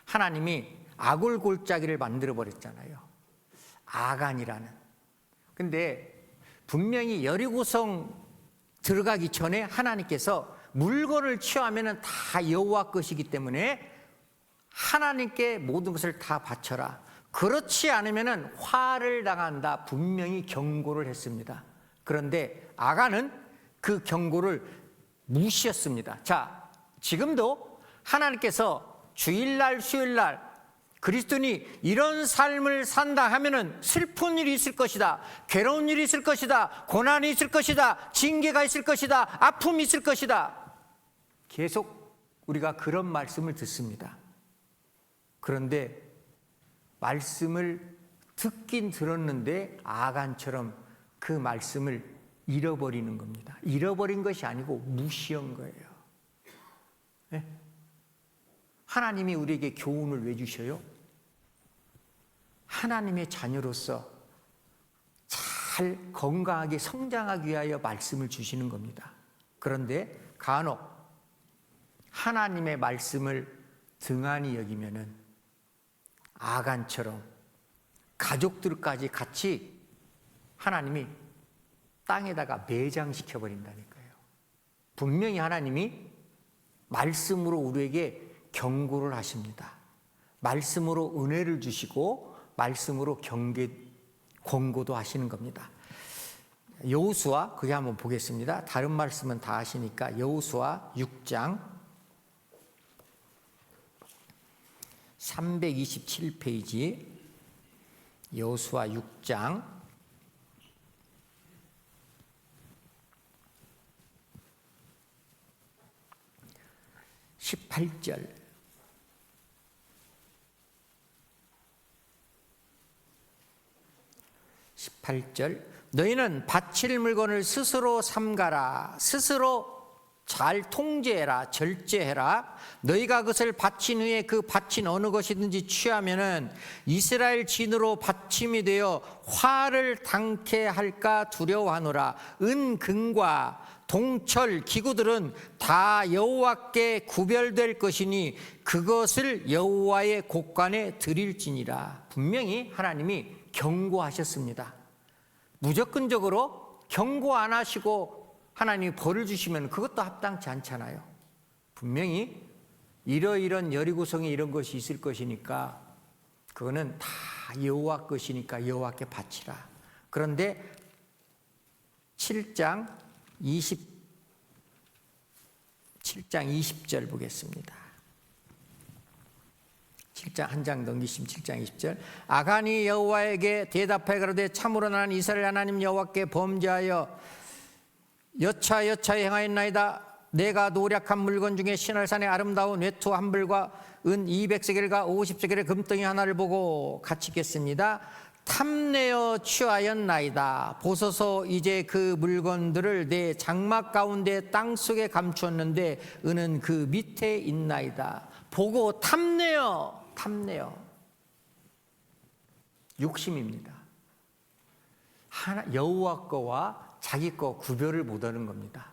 하나님이 악을 골짜기를 만들어 버렸잖아요. 아간이라는. 근데 분명히 여리고성 들어가기 전에 하나님께서 물건을 취하면 다 여호와 것이기 때문에 하나님께 모든 것을 다 바쳐라. 그렇지 않으면 화를 당한다. 분명히 경고를 했습니다. 그런데 아간은 그 경고를 무시했습니다. 자, 지금도 하나님께서 주일날, 수요일날 그리스도인이 이런 삶을 산다 하면은 슬픈 일이 있을 것이다. 괴로운 일이 있을 것이다. 고난이 있을 것이다. 징계가 있을 것이다. 아픔이 있을 것이다. 계속 우리가 그런 말씀을 듣습니다. 그런데 말씀을 듣긴 들었는데 아간처럼 그 말씀을 잃어버리는 겁니다. 잃어버린 것이 아니고 무시한 거예요. 네? 하나님이 우리에게 교훈을 왜 주셔요? 하나님의 자녀로서 잘 건강하게 성장하기 위하여 말씀을 주시는 겁니다. 그런데 간혹 하나님의 말씀을 등한히 여기면은 아간처럼 가족들까지 같이 하나님이 땅에다가 매장시켜 버린다니까요. 분명히 하나님이 말씀으로 우리에게 경고를 하십니다. 말씀으로 은혜를 주시고 말씀으로 권고도 하시는 겁니다. 여호수아, 그게 한번 보겠습니다. 다른 말씀은 다 하시니까 여호수아 6장 327페이지 여호수아 6장 18절 너희는 바칠 물건을 스스로 삼가라. 스스로 잘 통제해라. 절제해라. 너희가 그것을 바친 후에 그 바친 어느 것이든지 취하면은 이스라엘 진으로 받침이 되어 화를 당케 할까 두려워하노라. 은, 금과 동철, 기구들은 다 여호와께 구별될 것이니 그것을 여호와의 곳간에 드릴지니라. 분명히 하나님이 경고하셨습니다. 무조건적으로 경고 안 하시고 하나님이 벌을 주시면 그것도 합당치 않잖아요. 분명히 이러이런 여리고성에 이런 것이 있을 것이니까 그거는 다 여호와 것이니까 여호와께 바치라. 그런데 7장 20절 보겠습니다. 7장 한 장 넘기시면 7장 20절. 아간이 여호와에게 대답하여 가로되 참으로 나는 이스라엘 하나님 여호와께 범죄하여 여차에 행하였나이다. 내가 노력한 물건 중에 신할산의 아름다운 외투 한 벌과 은 200세겔과 50세겔의 금덩이 하나를 보고 갇히겠습니다. 탐내어 취하였나이다. 보소서 이제 그 물건들을 내 장막 가운데 땅속에 감추었는데 은은 그 밑에 있나이다. 보고 탐내어 욕심입니다. 여호와 거와 자기 거 구별을 못하는 겁니다.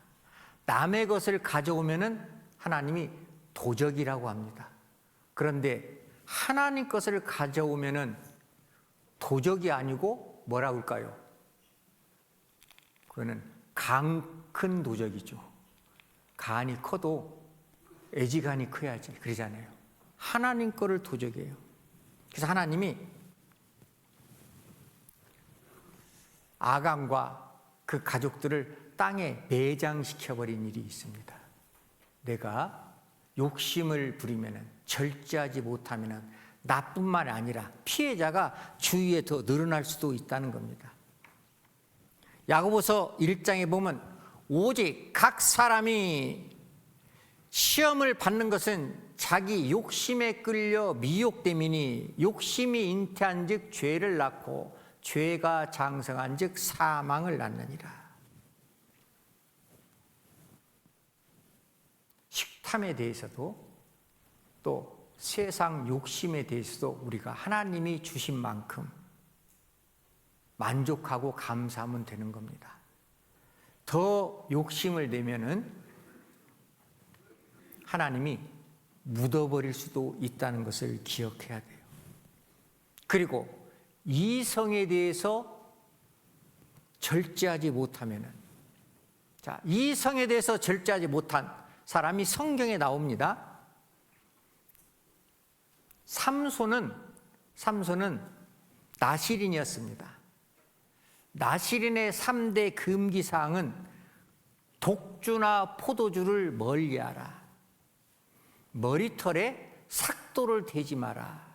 남의 것을 가져오면은 하나님이 도적이라고 합니다. 그런데 하나님 것을 가져오면은 도적이 아니고 뭐라고 할까요? 그거는 강 큰 도적이죠. 간이 커도 애지간히 커야지 그러잖아요. 하나님 거를 도적이에요. 그래서 하나님이 아간과 그 가족들을 땅에 매장시켜버린 일이 있습니다. 내가 욕심을 부리면 절제하지 못하면 나뿐만 아니라 피해자가 주위에 더 늘어날 수도 있다는 겁니다. 야고보서 1장에 보면 오직 각 사람이 시험을 받는 것은 자기 욕심에 끌려 미혹됨이니 욕심이 잉태한 즉 죄를 낳고 죄가 장성한 즉 사망을 낳느니라. 식탐에 대해서도 또 세상 욕심에 대해서도 우리가 하나님이 주신 만큼 만족하고 감사하면 되는 겁니다. 더 욕심을 내면은 하나님이 묻어버릴 수도 있다는 것을 기억해야 돼요. 그리고 이성에 대해서 절제하지 못하면은, 자, 이성에 대해서 절제하지 못한 사람이 성경에 나옵니다. 삼손은 나실인이었습니다. 나실인의 3대 금기사항은 독주나 포도주를 멀리하라, 머리털에 삭도를 대지 마라,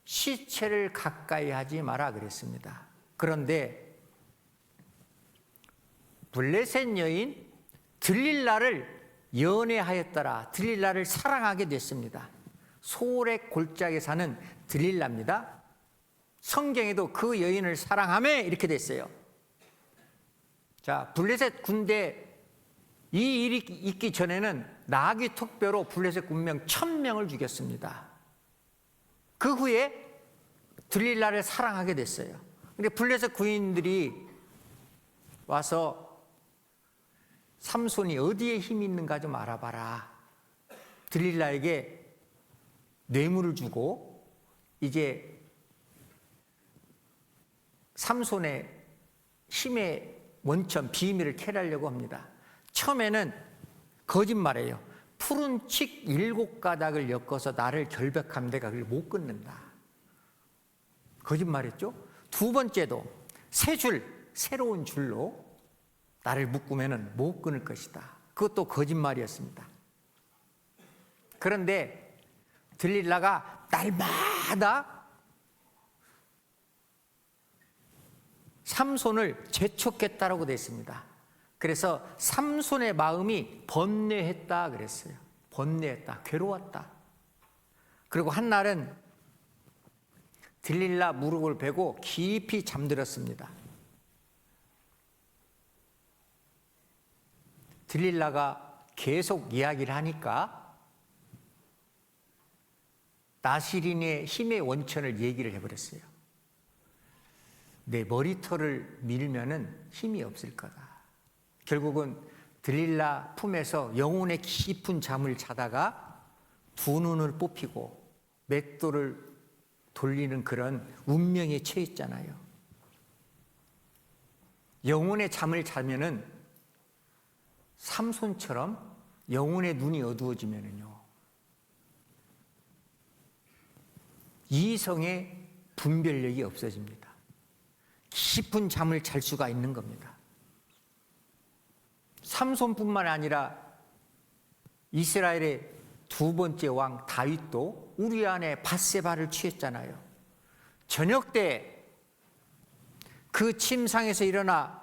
시체를 가까이 하지 마라 그랬습니다. 그런데 블레셋 여인 들릴라를 연애하였더라. 들릴라를 사랑하게 됐습니다. 소렉 골짜기에 사는 들릴라입니다. 성경에도 그 여인을 사랑하며 이렇게 됐어요. 자, 블레셋 군대 이 일이 있기 전에는 나귀 턱뼈로 블레셋 군명 1000명을 죽였습니다. 그 후에 들릴라를 사랑하게 됐어요. 근데 블레셋 군인들이 와서 삼손이 어디에 힘이 있는가 좀 알아봐라. 들릴라에게 뇌물을 주고 이제 삼손의 힘의 원천, 비밀을 캐려고 합니다. 처음에는 거짓말이에요. 푸른 칡 7가닥을 엮어서 나를 결백하면 내가 그걸 못 끊는다. 거짓말했죠. 두 번째도 새 줄, 새로운 줄로 나를 묶으면 못 끊을 것이다. 그것도 거짓말이었습니다. 그런데 들릴라가 날마다 삼손을 재촉했다라고 되어 있습니다. 그래서 삼손의 마음이 번뇌했다 그랬어요. 번뇌했다, 괴로웠다. 그리고 한날은 들릴라 무릎을 베고 깊이 잠들었습니다. 들릴라가 계속 이야기를 하니까 나시린의 힘의 원천을 얘기를 해버렸어요. 내 머리털을 밀면은 힘이 없을 거다. 결국은 들릴라 품에서 영혼의 깊은 잠을 자다가 두 눈을 뽑히고 맷돌을 돌리는 그런 운명에 처했잖아요. 영혼의 잠을 자면은 삼손처럼 영혼의 눈이 어두워지면은요, 이성의 분별력이 없어집니다. 깊은 잠을 잘 수가 있는 겁니다. 삼손뿐만 아니라 이스라엘의 두 번째 왕 다윗도 우리아의 밧세바를 취했잖아요. 저녁 때 그 침상에서 일어나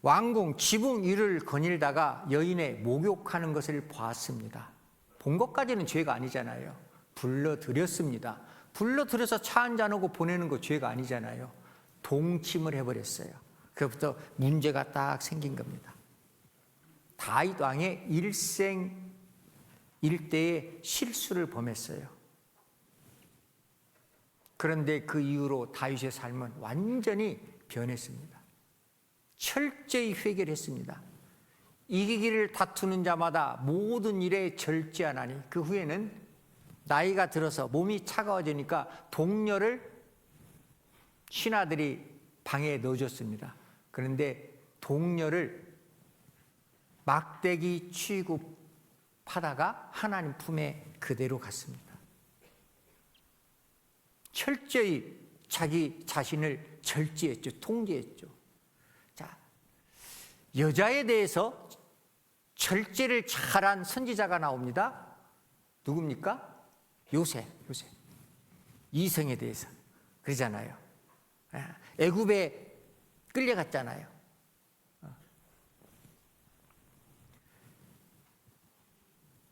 왕궁 지붕 위를 거닐다가 여인의 목욕하는 것을 보았습니다. 본 것까지는 죄가 아니잖아요. 불러들였습니다. 불러들여서 차 한잔하고 보내는 거 죄가 아니잖아요. 동침을 해버렸어요. 그부터 문제가 딱 생긴 겁니다. 다윗 왕의 일생 일대의 실수를 범했어요. 그런데 그 이후로 다윗의 삶은 완전히 변했습니다. 철저히 회개했습니다. 이기기를 다투는 자마다 모든 일에 절제하나니, 그 후에는 나이가 들어서 몸이 차가워지니까 동료를 신하들이 방에 넣어줬습니다. 그런데 동료를 막대기 취급하다가 하나님 품에 그대로 갔습니다. 철저히 자기 자신을 절제했죠. 통제했죠. 자, 여자에 대해서 절제를 잘한 선지자가 나옵니다. 누굽니까? 요셉. 이성에 대해서 그러잖아요. 애굽에 끌려갔잖아요.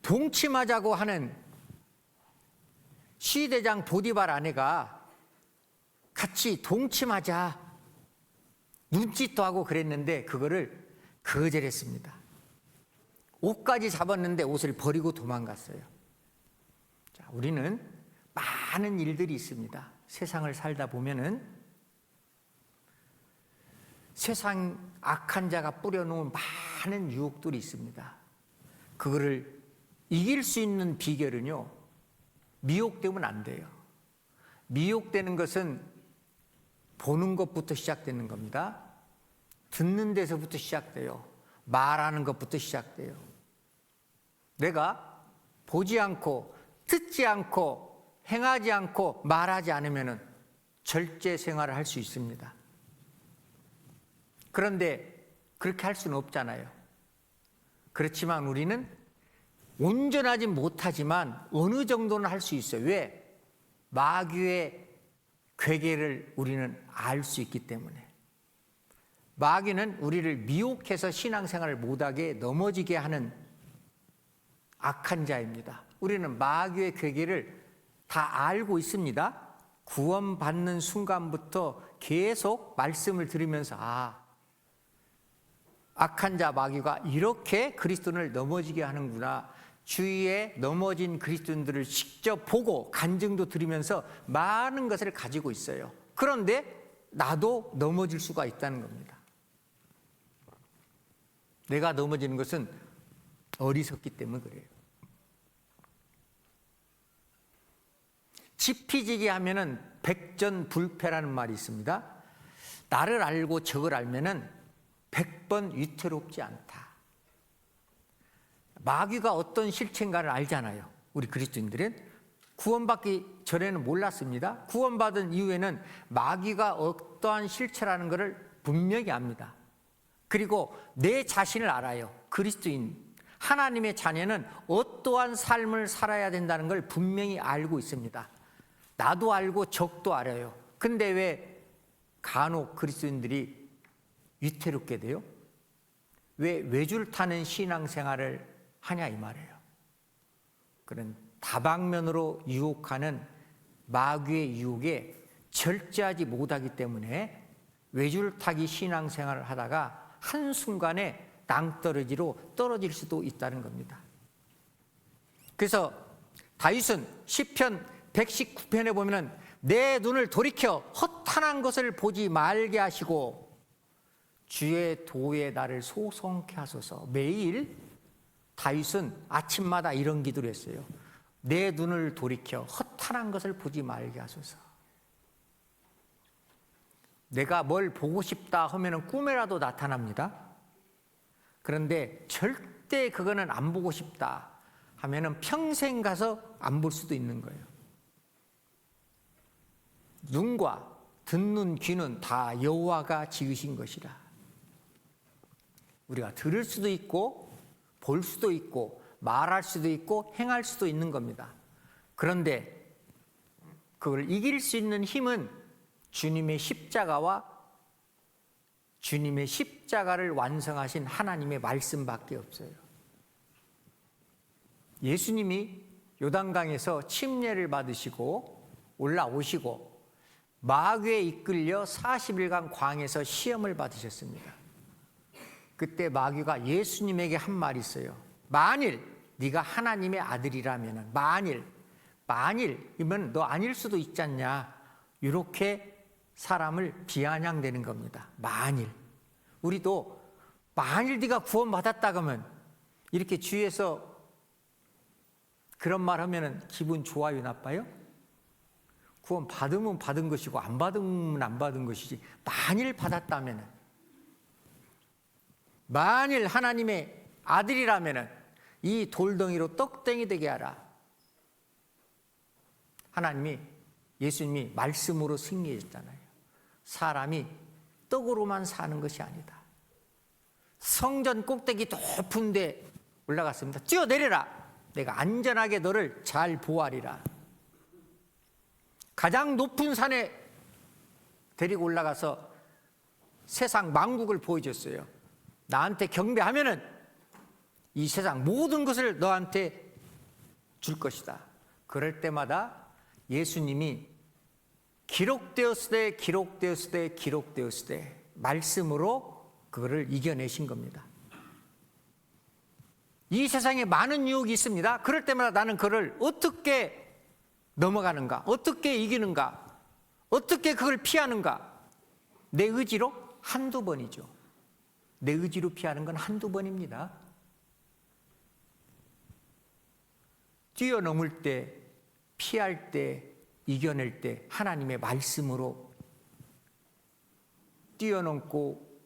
동침하자고 하는 시대장 보디발 아내가 같이 동침하자 눈짓도 하고 그랬는데 그거를 거절했습니다. 옷까지 잡았는데 옷을 버리고 도망갔어요. 자, 우리는 많은 일들이 있습니다. 세상을 살다 보면은 세상 악한 자가 뿌려놓은 많은 유혹들이 있습니다. 그거를 이길 수 있는 비결은요, 미혹되면 안 돼요. 미혹되는 것은 보는 것부터 시작되는 겁니다. 듣는 데서부터 시작돼요. 말하는 것부터 시작돼요. 내가 보지 않고 듣지 않고 행하지 않고 말하지 않으면 절제 생활을 할 수 있습니다. 그런데 그렇게 할 수는 없잖아요. 그렇지만 우리는 온전하지 못하지만 어느 정도는 할 수 있어요. 왜? 마귀의 괴계를 우리는 알 수 있기 때문에. 마귀는 우리를 미혹해서 신앙생활을 못하게 넘어지게 하는 악한 자입니다. 우리는 마귀의 괴계를 다 알고 있습니다. 구원받는 순간부터 계속 말씀을 들으면서 악한 자 마귀가 이렇게 그리스도인을 넘어지게 하는구나, 주위에 넘어진 그리스도인들을 직접 보고 간증도 들으면서 많은 것을 가지고 있어요. 그런데 나도 넘어질 수가 있다는 겁니다. 내가 넘어지는 것은 어리석기 때문에 그래요. 지피지기 하면은 백전불패라는 말이 있습니다. 나를 알고 적을 알면은 100번 위태롭지 않다. 마귀가 어떤 실체인가를 알잖아요. 우리 그리스도인들은 구원받기 전에는 몰랐습니다. 구원받은 이후에는 마귀가 어떠한 실체라는 것을 분명히 압니다. 그리고 내 자신을 알아요. 그리스도인, 하나님의 자녀는 어떠한 삶을 살아야 된다는 걸 분명히 알고 있습니다. 나도 알고 적도 알아요. 근데 왜 간혹 그리스도인들이 위태롭게 돼요? 왜 외줄 타는 신앙생활을 하냐 이 말이에요. 그런 다방면으로 유혹하는 마귀의 유혹에 절제하지 못하기 때문에 외줄타기 신앙생활을 하다가 한순간에 낭떠러지로 떨어질 수도 있다는 겁니다. 그래서 다윗은 시편 119편에 보면은 내 눈을 돌이켜 허탄한 것을 보지 말게 하시고 주의 도에 나를 소송케 하소서. 매일 다윗은 아침마다 이런 기도를 했어요. 내 눈을 돌이켜 허탄한 것을 보지 말게 하소서. 내가 뭘 보고 싶다 하면은 꿈에라도 나타납니다. 그런데 절대 그거는 안 보고 싶다 하면은 평생 가서 안 볼 수도 있는 거예요. 눈과 듣는 귀는 다 여호와가 지으신 것이라. 우리가 들을 수도 있고 볼 수도 있고 말할 수도 있고 행할 수도 있는 겁니다. 그런데 그걸 이길 수 있는 힘은 주님의 십자가와 주님의 십자가를 완성하신 하나님의 말씀밖에 없어요. 예수님이 요단강에서 침례를 받으시고 올라오시고 마귀에 이끌려 40일간 광에서 시험을 받으셨습니다. 그때 마귀가 예수님에게 한 말이 있어요. 만일 네가 하나님의 아들이라면, 만일이면 너 아닐 수도 있지 않냐, 이렇게 사람을 비아냥대는 겁니다. 만일. 우리도 만일 네가 구원받았다 그러면 이렇게 주위에서 그런 말 하면 기분 좋아요, 나빠요? 구원 받으면 받은 것이고 안 받으면 안 받은 것이지, 만일 받았다면, 만일 하나님의 아들이라면 이 돌덩이로 떡덩이 되게 하라. 예수님이 말씀으로 승리했잖아요. 사람이 떡으로만 사는 것이 아니다. 성전 꼭대기 높은 데 올라갔습니다. 뛰어내려라. 내가 안전하게 너를 잘 보호하리라. 가장 높은 산에 데리고 올라가서 세상 만국을 보여줬어요. 나한테 경배하면은 이 세상 모든 것을 너한테 줄 것이다. 그럴 때마다 예수님이 기록되었으되 말씀으로 그거를 이겨내신 겁니다. 이 세상에 많은 유혹이 있습니다. 그럴 때마다 나는 그를 어떻게 넘어가는가, 어떻게 이기는가, 어떻게 그걸 피하는가. 내 의지로 한두 번이죠. 내 의지로 피하는 건 한두 번입니다. 뛰어넘을 때, 피할 때, 이겨낼 때 하나님의 말씀으로 뛰어넘고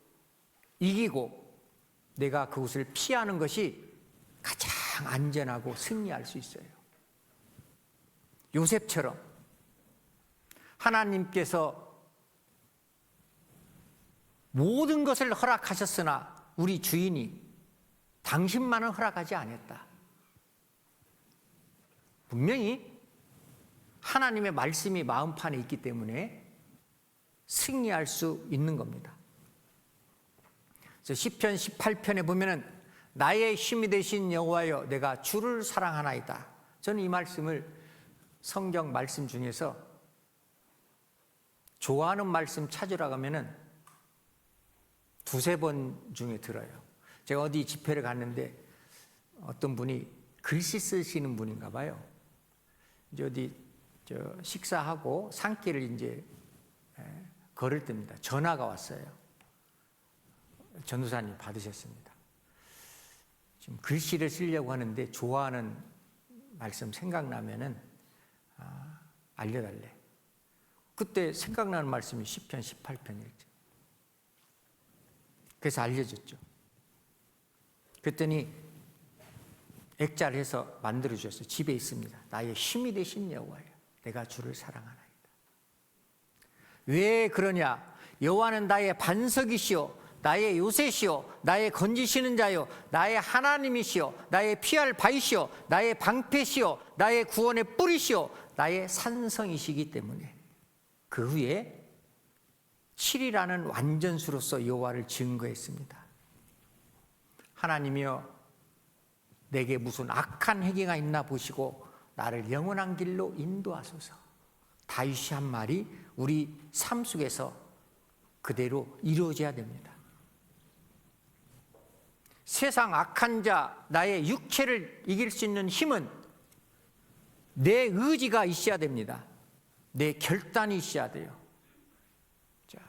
이기고 내가 그것을 피하는 것이 가장 안전하고 승리할 수 있어요. 요셉처럼 하나님께서 모든 것을 허락하셨으나 우리 주인이 당신만은 허락하지 않았다. 분명히 하나님의 말씀이 마음판에 있기 때문에 승리할 수 있는 겁니다. 그래서 시편 18편에 보면은 나의 힘이 되신 여호와여 내가 주를 사랑하나이다. 저는 이 말씀을 성경 말씀 중에서 좋아하는 말씀 찾으러 가면은 두세 번 중에 들어요. 제가 어디 집회를 갔는데 어떤 분이 글씨 쓰시는 분인가 봐요. 이제 어디 식사하고 산길을 이제 걸을 때입니다. 전화가 왔어요. 전도사님 받으셨습니다. 지금 글씨를 쓰려고 하는데 좋아하는 말씀 생각나면은 알려달래. 그때 생각나는 말씀이 시편 18편이었죠. 그래서 알려줬죠. 그랬더니 액자를 해서 만들어 주셨어요. 집에 있습니다. 나의 힘이 되신 여호와여, 내가 주를 사랑하나이다. 왜 그러냐? 여호와는 나의 반석이시오, 나의 요새시오, 나의 건지시는 자요, 나의 하나님이시오, 나의 피할 바이시오, 나의 방패시오, 나의 구원의 뿌리시오, 나의 산성이시기 때문에. 그 후에 7이라는 완전수로서 여호와를 증거했습니다. 하나님이여, 내게 무슨 악한 행위가 있나 보시고 나를 영원한 길로 인도하소서. 다윗이 한 말이 우리 삶 속에서 그대로 이루어져야 됩니다. 세상 악한 자, 나의 육체를 이길 수 있는 힘은 내 의지가 있어야 됩니다. 내 결단이 있어야 돼요. 자,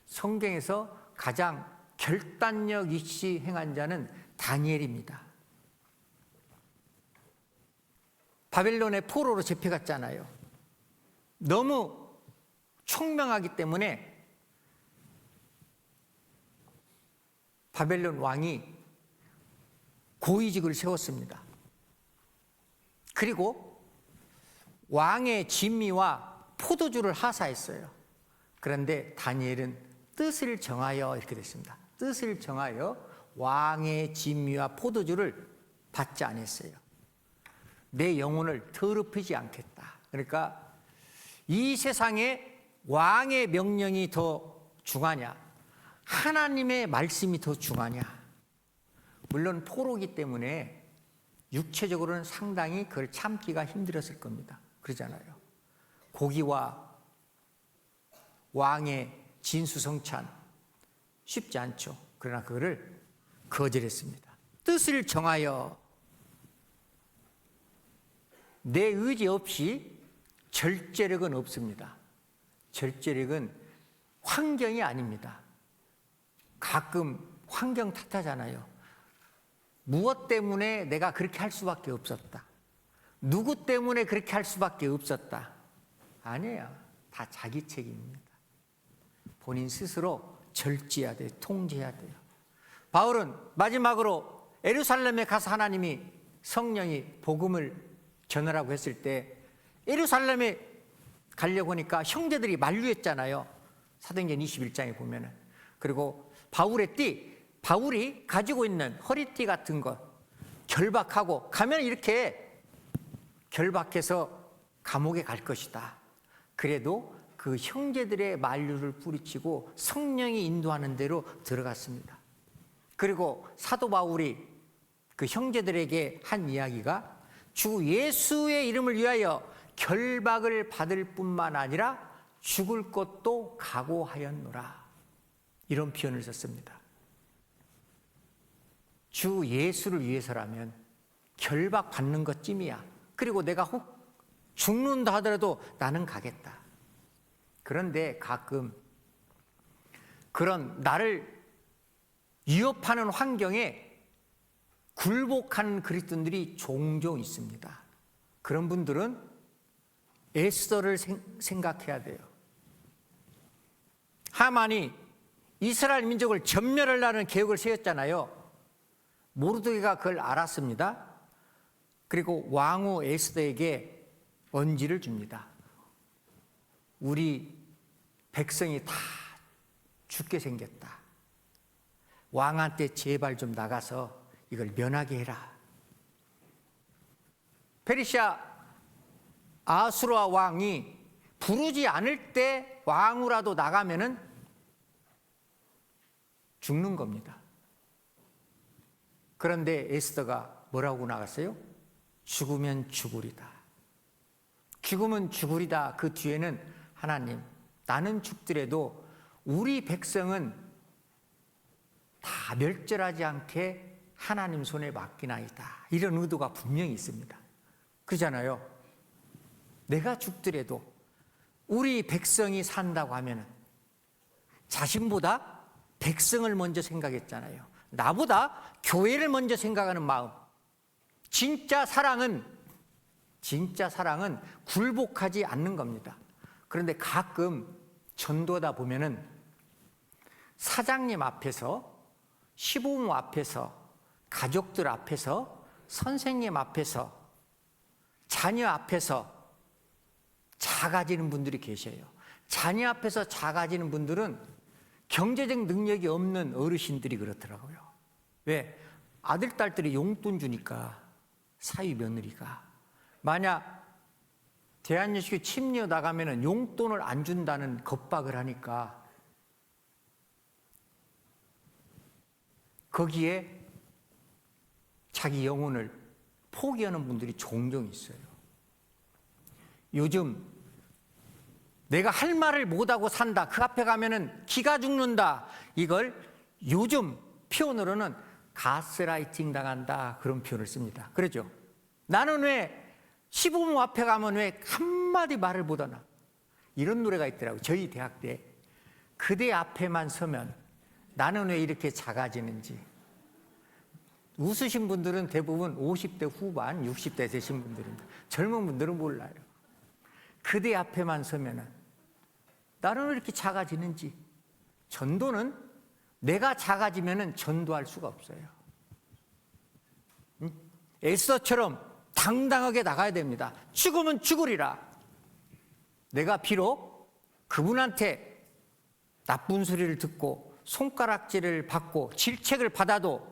성경에서 가장 결단력 있이 행한 자는 다니엘입니다. 바벨론의 포로로 잡혀갔잖아요. 너무 총명하기 때문에 바벨론 왕이 고위직을 세웠습니다. 그리고 왕의 진미와 포도주를 하사했어요. 그런데 다니엘은 뜻을 정하여 이렇게 됐습니다. 뜻을 정하여 왕의 진미와 포도주를 받지 않았어요. 내 영혼을 더럽히지 않겠다. 그러니까 이 세상에 왕의 명령이 더 중하냐, 하나님의 말씀이 더 중하냐. 물론 포로기 때문에 육체적으로는 상당히 그걸 참기가 힘들었을 겁니다. 그러잖아요. 고기와 왕의 진수성찬 쉽지 않죠. 그러나 그거를 거절했습니다. 뜻을 정하여. 내 의지 없이 절제력은 없습니다. 절제력은 환경이 아닙니다. 가끔 환경 탓하잖아요. 무엇 때문에 내가 그렇게 할 수밖에 없었다. 누구 때문에 그렇게 할 수밖에 없었다. 아니에요. 다 자기 책임입니다. 본인 스스로 절제해야 돼요. 통제해야 돼요. 바울은 마지막으로 예루살렘에 가서 하나님이 성령이 복음을 전하라고 했을 때 예루살렘에 가려고 하니까 형제들이 만류했잖아요. 사도행전 21장에 보면은. 그리고 바울의 띠, 바울이 가지고 있는 허리띠 같은 것 결박하고 가면 이렇게 결박해서 감옥에 갈 것이다. 그래도 그 형제들의 만류를 뿌리치고 성령이 인도하는 대로 들어갔습니다. 그리고 사도 바울이 그 형제들에게 한 이야기가 주 예수의 이름을 위하여 결박을 받을 뿐만 아니라 죽을 것도 각오하였노라. 이런 표현을 썼습니다. 주 예수를 위해서라면 결박 받는 것쯤이야. 그리고 내가 혹 죽는다 하더라도 나는 가겠다. 그런데 가끔 그런 나를 위협하는 환경에 굴복하는 그리스도인들이 종종 있습니다. 그런 분들은 에스더를 생각해야 돼요. 하만이 이스라엘 민족을 전멸하려는 계획을 세웠잖아요. 모르드게가 그걸 알았습니다. 그리고 왕후 에스더에게 언지를 줍니다. 우리 백성이 다 죽게 생겼다. 왕한테 제발 좀 나가서 이걸 면하게 해라. 페르시아 아수르아 왕이 부르지 않을 때 왕후라도 나가면은 죽는 겁니다. 그런데 에스더가 뭐라고 나갔어요? 죽으면 죽으리다. 죽으면 죽으리다. 그 뒤에는 하나님, 나는 죽더라도 우리 백성은 다 멸절하지 않게 하나님 손에 맡기나이다. 이런 의도가 분명히 있습니다. 그러잖아요. 내가 죽더라도 우리 백성이 산다고 하면 자신보다 백성을 먼저 생각했잖아요. 나보다 교회를 먼저 생각하는 마음. 진짜 사랑은 굴복하지 않는 겁니다. 그런데 가끔 전도하다 보면은 사장님 앞에서, 시부모 앞에서, 가족들 앞에서, 선생님 앞에서, 자녀 앞에서 작아지는 분들이 계셔요. 자녀 앞에서 작아지는 분들은 경제적 능력이 없는 어르신들이 그렇더라고요. 왜? 아들, 딸들이 용돈 주니까, 사위 며느리가. 만약 대한민국에 침례 나가면 용돈을 안 준다는 겁박을 하니까 거기에 자기 영혼을 포기하는 분들이 종종 있어요. 요즘 내가 할 말을 못하고 산다. 그 앞에 가면은 기가 죽는다. 이걸 요즘 표현으로는 가스라이팅 당한다. 그런 표현을 씁니다. 그러죠? 나는 왜 시부모 앞에 가면 왜 한마디 말을 못하나? 이런 노래가 있더라고요. 저희 대학 때. 그대 앞에만 서면 나는 왜 이렇게 작아지는지. 웃으신 분들은 대부분 50대 후반, 60대 되신 분들입니다. 젊은 분들은 몰라요. 그대 앞에만 서면 나는 왜 이렇게 작아지는지. 전도는 내가 작아지면 전도할 수가 없어요. 에스더처럼 당당하게 나가야 됩니다. 죽으면 죽으리라. 내가 비록 그분한테 나쁜 소리를 듣고 손가락질을 받고 질책을 받아도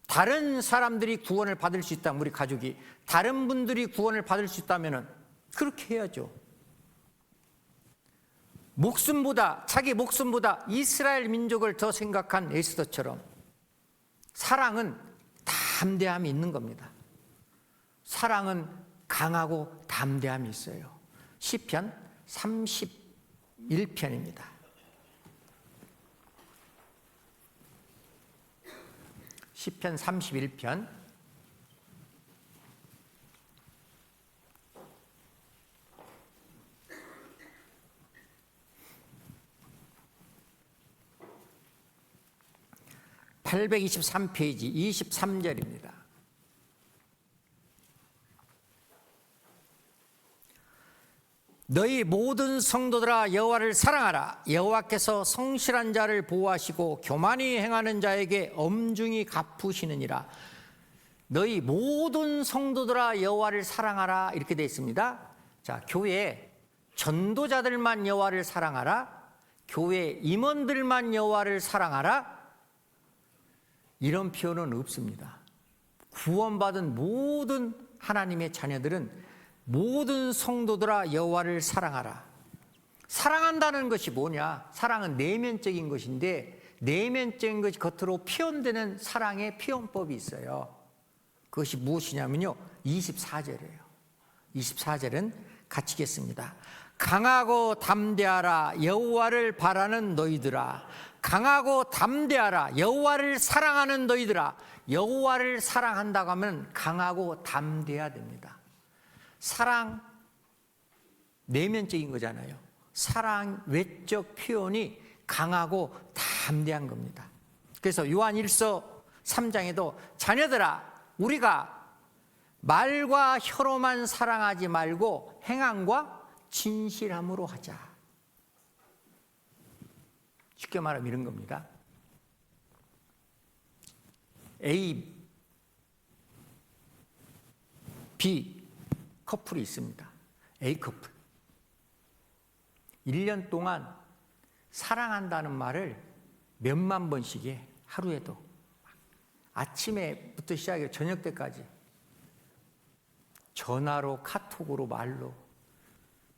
다른 사람들이 구원을 받을 수 있다면, 우리 가족이 다른 분들이 구원을 받을 수 있다면 그렇게 해야죠. 자기 목숨보다 이스라엘 민족을 더 생각한 에스더처럼 사랑은 담대함이 있는 겁니다. 사랑은 강하고 담대함이 있어요. 시편 31편입니다. 시편 31편 823페이지 23절입니다. 너희 모든 성도들아 여호와를 사랑하라. 여호와께서 성실한 자를 보호하시고 교만히 행하는 자에게 엄중히 갚으시느니라. 너희 모든 성도들아 여호와를 사랑하라. 이렇게 되어 있습니다. 자, 교회 전도자들만 여호와를 사랑하라. 교회 임원들만 여호와를 사랑하라. 이런 표현은 없습니다. 구원받은 모든 하나님의 자녀들은 모든 성도들아 여호와를 사랑하라. 사랑한다는 것이 뭐냐? 사랑은 내면적인 것인데 내면적인 것이 겉으로 표현되는 사랑의 표현법이 있어요. 그것이 무엇이냐면요, 24절이에요. 24절은 같이 읽겠습니다. 강하고 담대하라. 여호와를 바라는 너희들아. 강하고 담대하라. 여호와를 사랑하는 너희들아. 여호와를 사랑한다고 하면 강하고 담대해야 됩니다. 사랑 내면적인 거잖아요. 사랑 외적 표현이 강하고 담대한 겁니다. 그래서 요한 1서 3장에도 자녀들아 우리가 말과 혀로만 사랑하지 말고 행함과 진실함으로 하자. 쉽게 말하면 이런 겁니다. A, B 커플이 있습니다. A 커플. 1년 동안 사랑한다는 말을 몇만 번씩 해. 하루에도. 아침에부터 시작해 저녁 때까지. 전화로, 카톡으로, 말로.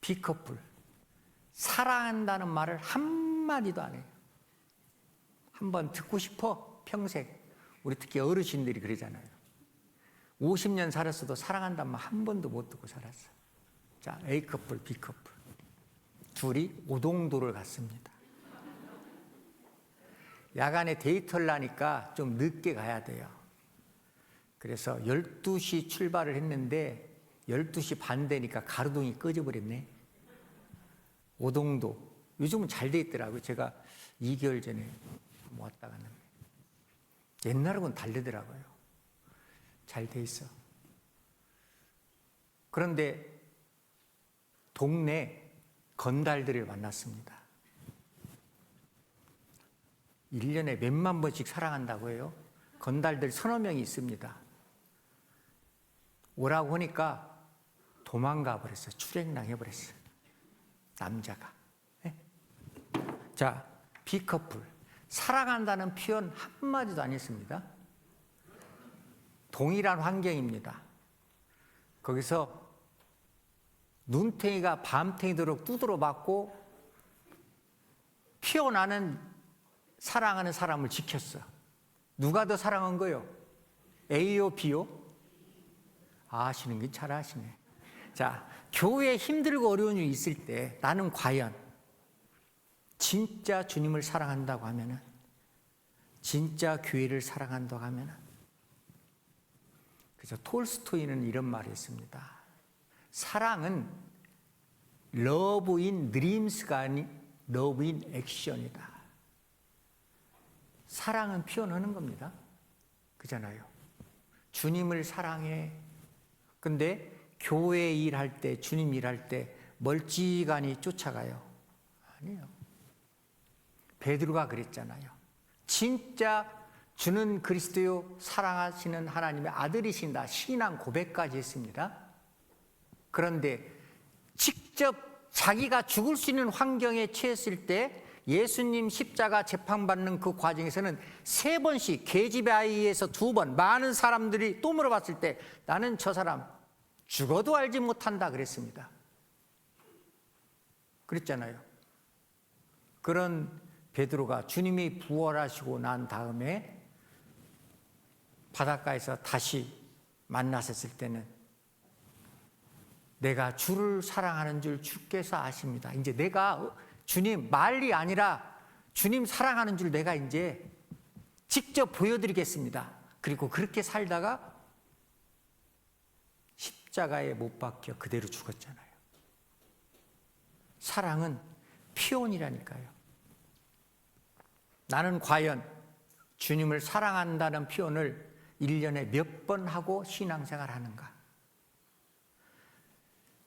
B 커플. 사랑한다는 말을 한마디도 안 해요. 한번 듣고 싶어, 평생. 우리 특히 어르신들이 그러잖아요. 50년 살았어도 사랑한다는 말 한 번도 못 듣고 살았어. 자, A 커플, B 커플. 둘이 오동도를 갔습니다. 야간에 데이트를 하니까 좀 늦게 가야 돼요. 그래서 12시 출발을 했는데 12시 반 되니까 가로등이 꺼져버렸네. 오동도. 요즘은 잘 돼 있더라고요. 제가 2개월 전에 왔다 갔는데. 옛날하고는 다르더라고요. 잘 돼 있어. 그런데 동네 건달들을 만났습니다. 1년에 몇만 번씩 사랑한다고 해요. 건달들 서너 명이 있습니다. 오라고 하니까 도망가 버렸어요. 출행랑 해버렸어요. 남자가. 네? 자, 비커플. 사랑한다는 표현 한마디도 안 했습니다. 동일한 환경입니다. 거기서 눈탱이가 밤탱이도록 두드러 맞고 피어나는 사랑하는 사람을 지켰어. 누가 더 사랑한 거요? A요, B요? 아시는 게 잘 아시네. 자, 교회에 힘들고 어려운 일이 있을 때 나는 과연 진짜 주님을 사랑한다고 하면은, 진짜 교회를 사랑한다고 하면은, 그래서 톨스토이는 이런 말을 했습니다. 사랑은 love in dreams가 아닌 love in action이다. 사랑은 표현하는 겁니다. 그잖아요. 주님을 사랑해. 근데 교회 일할 때, 주님 일할 때 멀찌감치 쫓아가요? 아니에요. 베드로가 그랬잖아요. 진짜 주는 그리스도요 사랑하시는 하나님의 아들이신다. 신앙 고백까지 했습니다. 그런데 직접 자기가 죽을 수 있는 환경에 처했을 때 예수님 십자가 재판받는 그 과정에서는 3번씩 계집의 아이에서 2번 많은 사람들이 또 물어봤을 때 나는 저 사람 죽어도 알지 못한다 그랬습니다. 그랬잖아요. 그런 베드로가 주님이 부활하시고 난 다음에 바닷가에서 다시 만났을 때는 내가 주를 사랑하는 줄 주께서 아십니다. 이제 내가 주님 말이 아니라 주님 사랑하는 줄 내가 이제 직접 보여드리겠습니다. 그리고 그렇게 살다가 십자가에 못 박혀 그대로 죽었잖아요. 사랑은 표현이라니까요. 나는 과연 주님을 사랑한다는 표현을 1년에 몇 번 하고 신앙생활 하는가?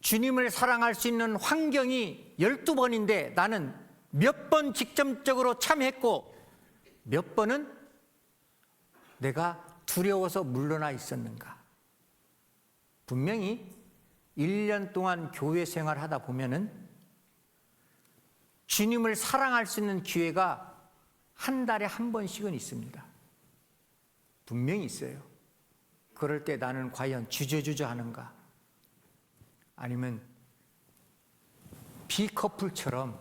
주님을 사랑할 수 있는 환경이 12번인데 나는 몇 번 직접적으로 참여했고 몇 번은 내가 두려워서 물러나 있었는가? 분명히 1년 동안 교회 생활 하다 보면은 주님을 사랑할 수 있는 기회가 한 달에 한 번씩은 있습니다. 분명히 있어요. 그럴 때 나는 과연 주저주저 하는가? 아니면 비커플처럼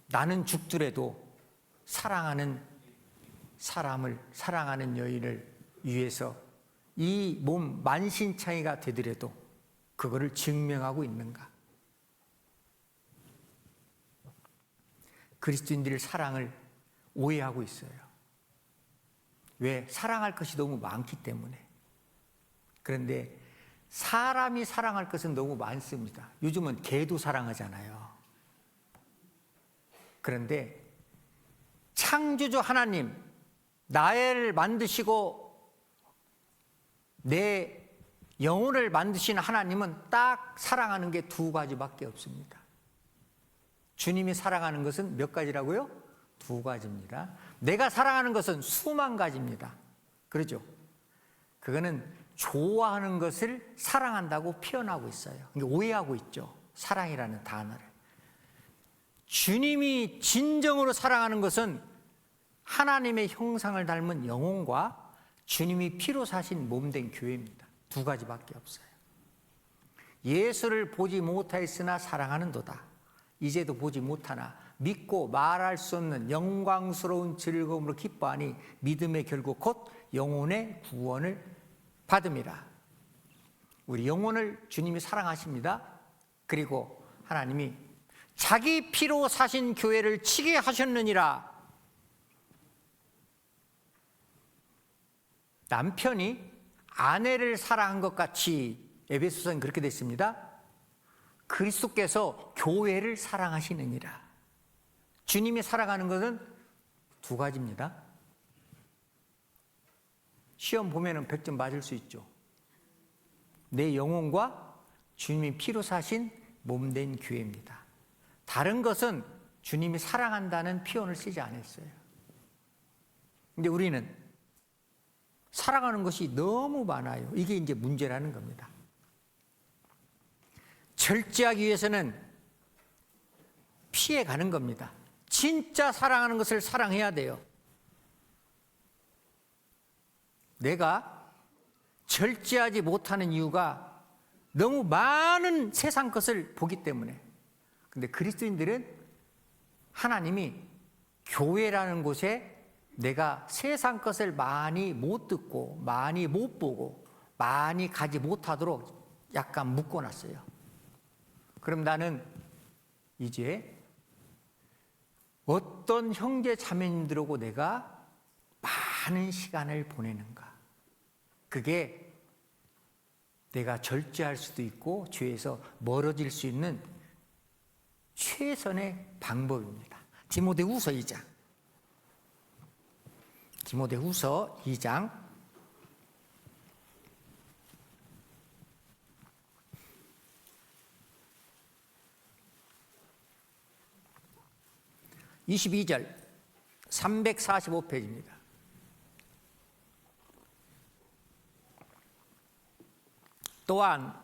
나는 죽더라도 사랑하는 사람을, 사랑하는 여인을 위해서 이 몸 만신창이가 되더라도 그거를 증명하고 있는가? 그리스도인들의 사랑을 오해하고 있어요. 왜? 사랑할 것이 너무 많기 때문에. 그런데 사람이 사랑할 것은 너무 많습니다. 요즘은 개도 사랑하잖아요. 그런데 창조주 하나님, 나를 만드시고 내 영혼을 만드신 하나님은 딱 사랑하는 게 2가지밖에 없습니다. 주님이 사랑하는 것은 몇 가지라고요? 2가지입니다. 내가 사랑하는 것은 수만 가지입니다. 그렇죠? 그거는 좋아하는 것을 사랑한다고 표현하고 있어요. 오해하고 있죠. 사랑이라는 단어를. 주님이 진정으로 사랑하는 것은 하나님의 형상을 닮은 영혼과 주님이 피로 사신 몸된 교회입니다. 2가지밖에 없어요. 예수를 보지 못하였으나 사랑하는도다. 이제도 보지 못하나 믿고 말할 수 없는 영광스러운 즐거움으로 기뻐하니 믿음의 결국 곧 영혼의 구원을 받음이라. 우리 영혼을 주님이 사랑하십니다. 그리고 하나님이 자기 피로 사신 교회를 치게 하셨느니라. 남편이 아내를 사랑한 것 같이 에베소서는 그렇게 됐습니다. 그리스도께서 교회를 사랑하시느니라. 주님이 사랑하는 것은 두 가지입니다. 시험 보면은 100점 맞을 수 있죠. 내 영혼과 주님이 피로 사신 몸된 교회입니다. 다른 것은 주님이 사랑한다는 표현을 쓰지 않았어요. 근데 우리는 사랑하는 것이 너무 많아요. 이게 이제 문제라는 겁니다. 절제하기 위해서는 피해가는 겁니다. 진짜 사랑하는 것을 사랑해야 돼요. 내가 절제하지 못하는 이유가 너무 많은 세상 것을 보기 때문에. 근데 그리스도인들은 하나님이 교회라는 곳에 내가 세상 것을 많이 못 듣고 많이 못 보고 많이 가지 못하도록 약간 묶어놨어요. 그럼 나는 이제 어떤 형제 자매님들하고 내가 많은 시간을 보내는가. 그게 내가 절제할 수도 있고 죄에서 멀어질 수 있는 최선의 방법입니다. 디모데후서 2장. 디모데후서 2장 22절 345페이지입니다. 또한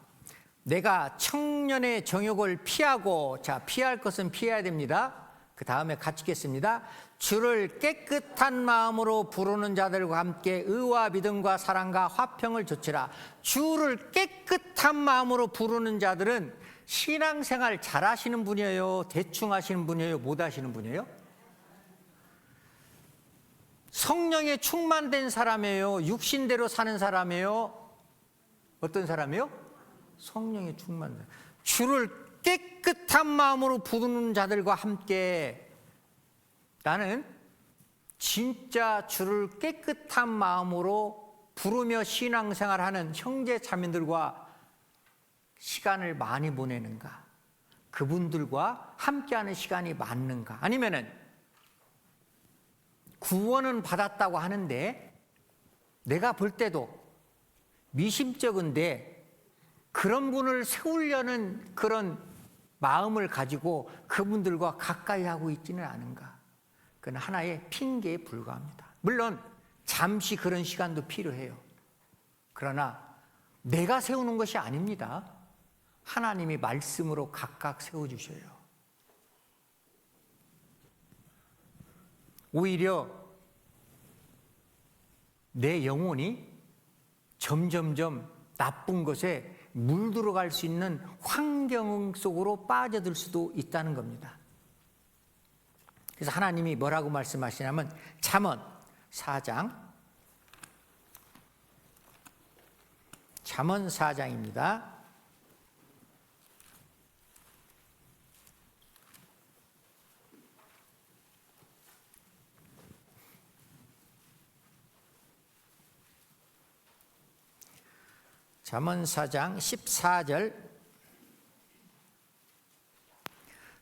내가 청년의 정욕을 피하고, 자, 피할 것은 피해야 됩니다. 그 다음에 같이 읽겠습니다. 주를 깨끗한 마음으로 부르는 자들과 함께 의와 믿음과 사랑과 화평을 조치라. 주를 깨끗한 마음으로 부르는 자들은 신앙생활 잘 하시는 분이에요? 대충 하시는 분이에요? 못 하시는 분이에요? 성령에 충만된 사람이에요? 육신대로 사는 사람이에요? 어떤 사람이요? 성령에 충만된. 주를 깨끗한 마음으로 부르는 자들과 함께. 나는 진짜 주를 깨끗한 마음으로 부르며 신앙생활하는 형제 자매들과 시간을 많이 보내는가? 그분들과 함께하는 시간이 많는가? 아니면은 구원은 받았다고 하는데 내가 볼 때도 미심쩍은데 그런 분을 세우려는 그런 마음을 가지고 그분들과 가까이 하고 있지는 않은가? 그건 하나의 핑계에 불과합니다. 물론 잠시 그런 시간도 필요해요. 그러나 내가 세우는 것이 아닙니다. 하나님이 말씀으로 각각 세워주셔요. 오히려 내 영혼이 점점점 나쁜 것에 물들어갈 수 있는 환경 속으로 빠져들 수도 있다는 겁니다. 그래서 하나님이 뭐라고 말씀하시냐면 잠언 4장, 잠언 4장입니다. 잠언 4장 14절.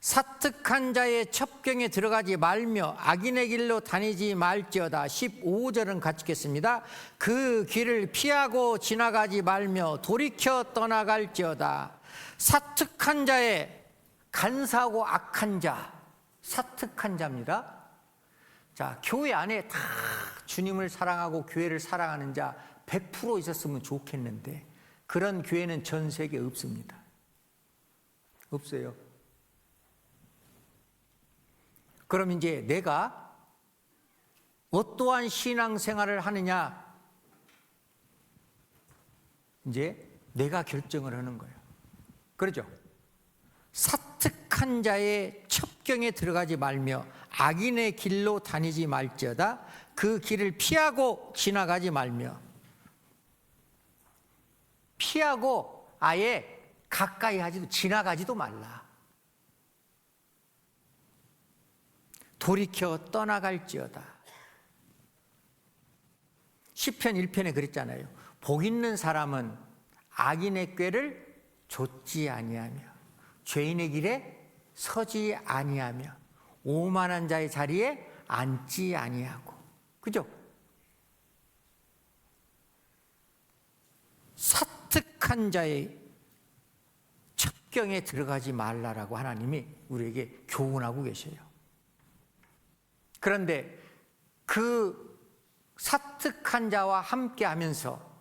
사특한 자의 첩경에 들어가지 말며 악인의 길로 다니지 말지어다. 15절은 같이 읽겠습니다. 그 길을 피하고 지나가지 말며 돌이켜 떠나갈지어다. 사특한 자의, 간사하고 악한 자, 사특한 자입니다. 자, 교회 안에 다 주님을 사랑하고 교회를 사랑하는 자 100% 있었으면 좋겠는데 그런 교회는 전 세계에 없습니다. 없어요. 그럼 이제 내가 어떠한 신앙생활을 하느냐, 이제 내가 결정을 하는 거예요. 그렇죠? 사특한 자의 첩경에 들어가지 말며 악인의 길로 다니지 말지어다. 그 길을 피하고 지나가지 말며. 피하고 아예 가까이 하지도, 지나가지도 말라. 돌이켜 떠나갈지어다. 시편 1편에 그랬잖아요. 복 있는 사람은 악인의 꾀를 좇지 아니하며 죄인의 길에 서지 아니하며 오만한 자의 자리에 앉지 아니하고. 그죠? 사특한 자의 첩경에 들어가지 말라라고 하나님이 우리에게 교훈하고 계셔요. 그런데 그 사특한 자와 함께 하면서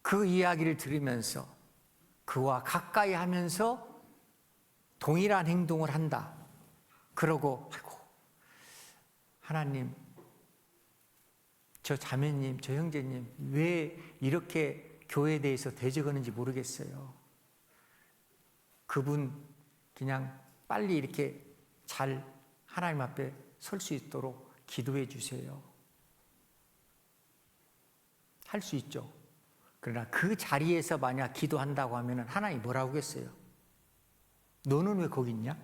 그 이야기를 들으면서 그와 가까이 하면서 동일한 행동을 한다. 그러고 아이고 하나님, 저 자매님, 저 형제님 왜 이렇게 교회에 대해서 대적하는지 모르겠어요. 그분 그냥 빨리 이렇게 잘 하나님 앞에 설 수 있도록 기도해 주세요. 할 수 있죠. 그러나 그 자리에서 만약 기도한다고 하면 하나님이 뭐라고 하겠어요? 너는 왜 거기 있냐?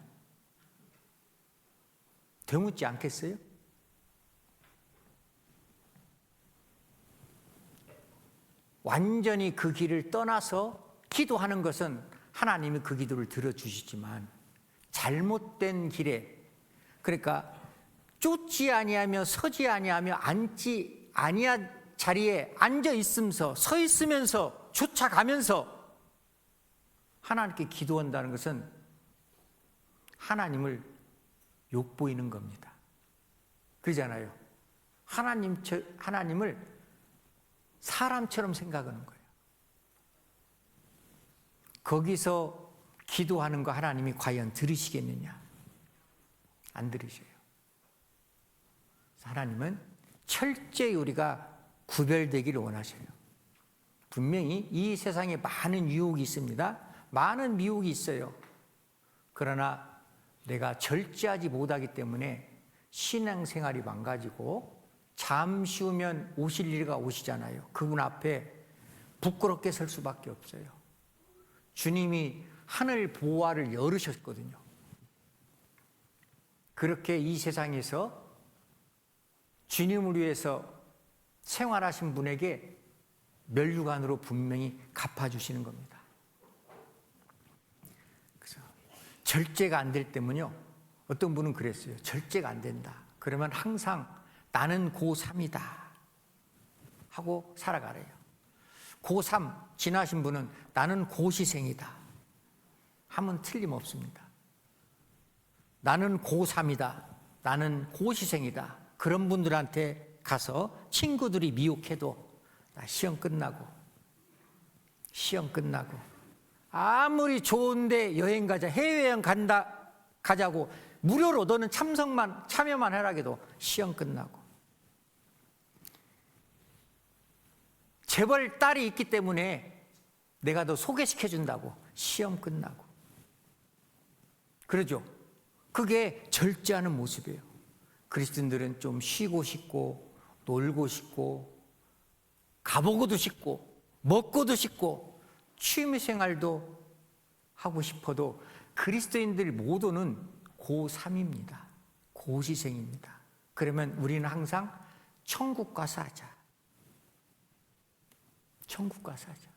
되묻지 않겠어요? 완전히 그 길을 떠나서 기도하는 것은 하나님이 그 기도를 들어주시지만 잘못된 길에, 그러니까 쫓지 아니하며 서지 아니하며 앉지 아니한 자리에 앉아 있으면서 서 있으면서 쫓아가면서 하나님께 기도한다는 것은 하나님을 욕보이는 겁니다. 그러잖아요. 하나님을 사람처럼 생각하는 거예요. 거기서 기도하는 거 하나님이 과연 들으시겠느냐? 안 들으셔요. 하나님은 철저히 우리가 구별되기를 원하셔요. 분명히 이 세상에 많은 유혹이 있습니다. 많은 미혹이 있어요. 그러나 내가 절제하지 못하기 때문에 신앙생활이 망가지고 잠시 후면 오실 일가 오시잖아요. 그분 앞에 부끄럽게 설 수밖에 없어요. 주님이 하늘 보화를 열으셨거든요. 그렇게 이 세상에서 주님을 위해서 생활하신 분에게 면류관으로 분명히 갚아주시는 겁니다. 그래서 절제가 안 될 때면요, 어떤 분은 그랬어요. 절제가 안 된다. 그러면 항상 나는 고3이다 하고 살아가래요. 고3 지나신 분은 나는 고시생이다 하면 틀림없습니다. 나는 고3이다, 나는 고시생이다, 그런 분들한테 가서 친구들이 미혹해도 나 시험 끝나고 아무리 좋은데 여행 가자, 해외여행 가자고 무료로 너는 참여만 해라 해도 시험 끝나고, 재벌 딸이 있기 때문에 내가 너 소개시켜준다고 시험 끝나고. 그러죠. 그게 절제하는 모습이에요. 그리스도인들은 좀 쉬고 싶고 놀고 싶고 가보고도 싶고 먹고도 싶고 취미생활도 하고 싶어도 그리스도인들 모두는 고3입니다. 고시생입니다. 그러면 우리는 항상 천국 가서 하자. 천국 가서 하자.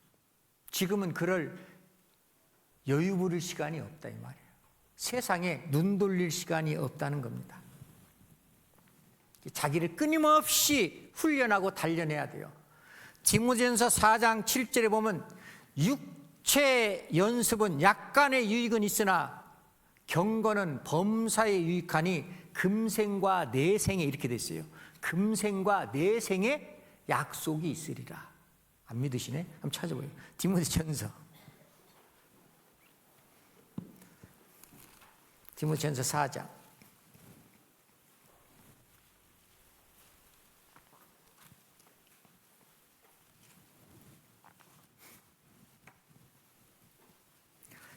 지금은 그럴 여유 부릴 시간이 없다 이 말이에요. 세상에 눈 돌릴 시간이 없다는 겁니다. 자기를 끊임없이 훈련하고 단련해야 돼요. 디모데전서 4장 7절에 보면 육체 연습은 약간의 유익은 있으나 경건은 범사에 유익하니 금생과 내생에, 이렇게 됐어요. 금생과 내생에 약속이 있으리라. 안 믿으시네? 한번 찾아봐요. 디모데전서 4장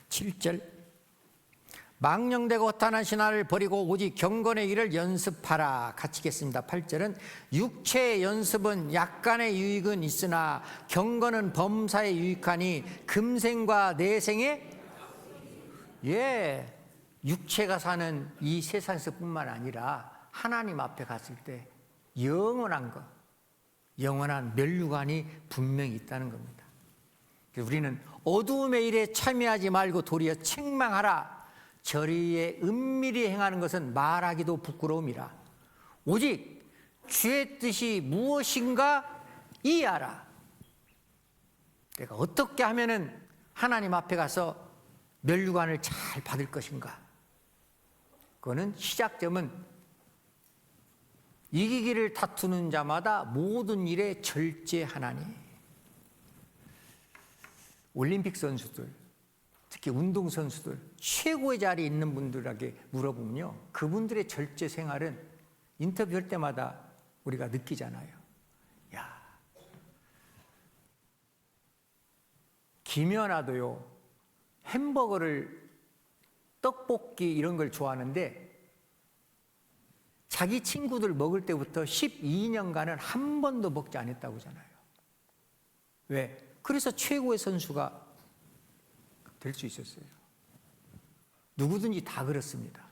7절, 망령되고 허탄한 신화를 버리고 오직 경건의 일을 연습하라. 같이 읽겠습니다. 8절은 육체의 연습은 약간의 유익은 있으나 경건은 범사에 유익하니 금생과 내생에, 육체가 사는 이 세상에서 뿐만 아니라 하나님 앞에 갔을 때 영원한 것, 영원한 면류관이 분명히 있다는 겁니다. 우리는 어두움의 일에 참여하지 말고 도리어 책망하라. 저리에 은밀히 행하는 것은 말하기도 부끄러움이라. 오직 주의 뜻이 무엇인가 이해하라. 내가 어떻게 하면은 하나님 앞에 가서 면류관을 잘 받을 것인가. 그거는 시작점은 이기기를 다투는 자마다 모든 일에 절제하나니. 올림픽 선수들, 특히 운동선수들, 최고의 자리에 있는 분들에게 물어보면요, 그분들의 절제 생활은 인터뷰할 때마다 우리가 느끼잖아요. 야, 김연아도요, 햄버거를, 떡볶이 이런 걸 좋아하는데 자기 친구들 먹을 때부터 12년간은 한 번도 먹지 않았다고 하잖아요. 왜? 그래서 최고의 선수가 될 수 있었어요. 누구든지 다 그렇습니다.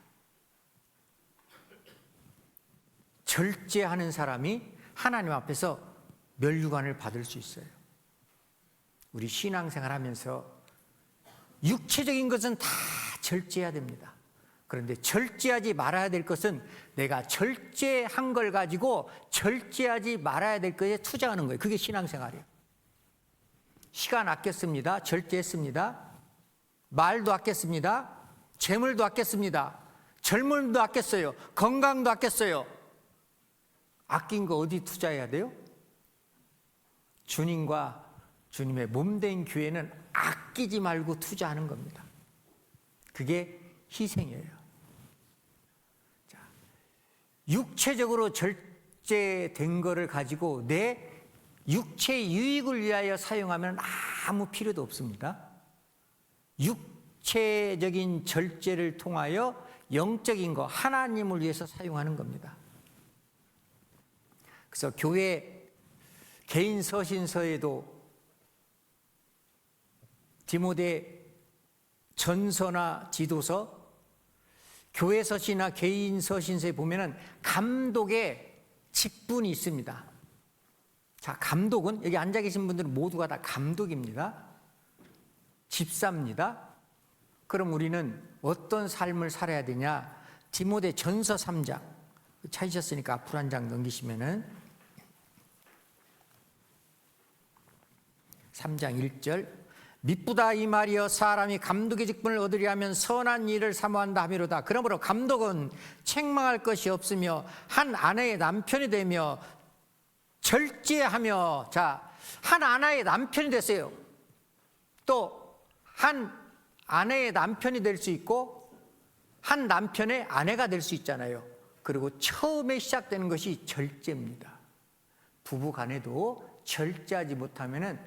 절제하는 사람이 하나님 앞에서 면류관을 받을 수 있어요. 우리 신앙생활 하면서 육체적인 것은 다 절제해야 됩니다. 그런데 절제하지 말아야 될 것은 내가 절제한 걸 가지고 절제하지 말아야 될 것에 투자하는 거예요. 그게 신앙생활이에요. 시간 아꼈습니다. 절제했습니다. 말도 아꼈습니다. 재물도 아꼈습니다. 젊음도 아꼈어요. 건강도 아꼈어요. 아낀 거 어디 투자해야 돼요? 주님과 주님의 몸된 교회는 아끼지 말고 투자하는 겁니다. 그게 희생이에요. 자, 육체적으로 절제된 거를 가지고 내 육체의 유익을 위하여 사용하면 아무 필요도 없습니다. 육체적인 절제를 통하여 영적인 거, 하나님을 위해서 사용하는 겁니다. 그래서 교회 개인 서신서에도 디모데 전서나 지도서, 교회 서신이나 개인 서신서에 보면은 감독의 직분이 있습니다. 자, 감독은 여기 앉아 계신 분들은 모두가 다 감독입니다. 집사입니다. 그럼 우리는 어떤 삶을 살아야 되냐? 디모데 전서 3장 찾으셨으니까 앞으로 한 장 넘기시면은 3장 1절 미쁘다 이 말이여 사람이 감독의 직분을 얻으려 하면 선한 일을 사모한다 하미로다. 그러므로 감독은 책망할 것이 없으며 한 아내의 남편이 되며 절제하며, 자, 한 아내의 남편이 됐어요. 또 한 아내의 남편이 될 수 있고 한 남편의 아내가 될 수 있잖아요. 그리고 처음에 시작되는 것이 절제입니다. 부부 간에도 절제하지 못하면은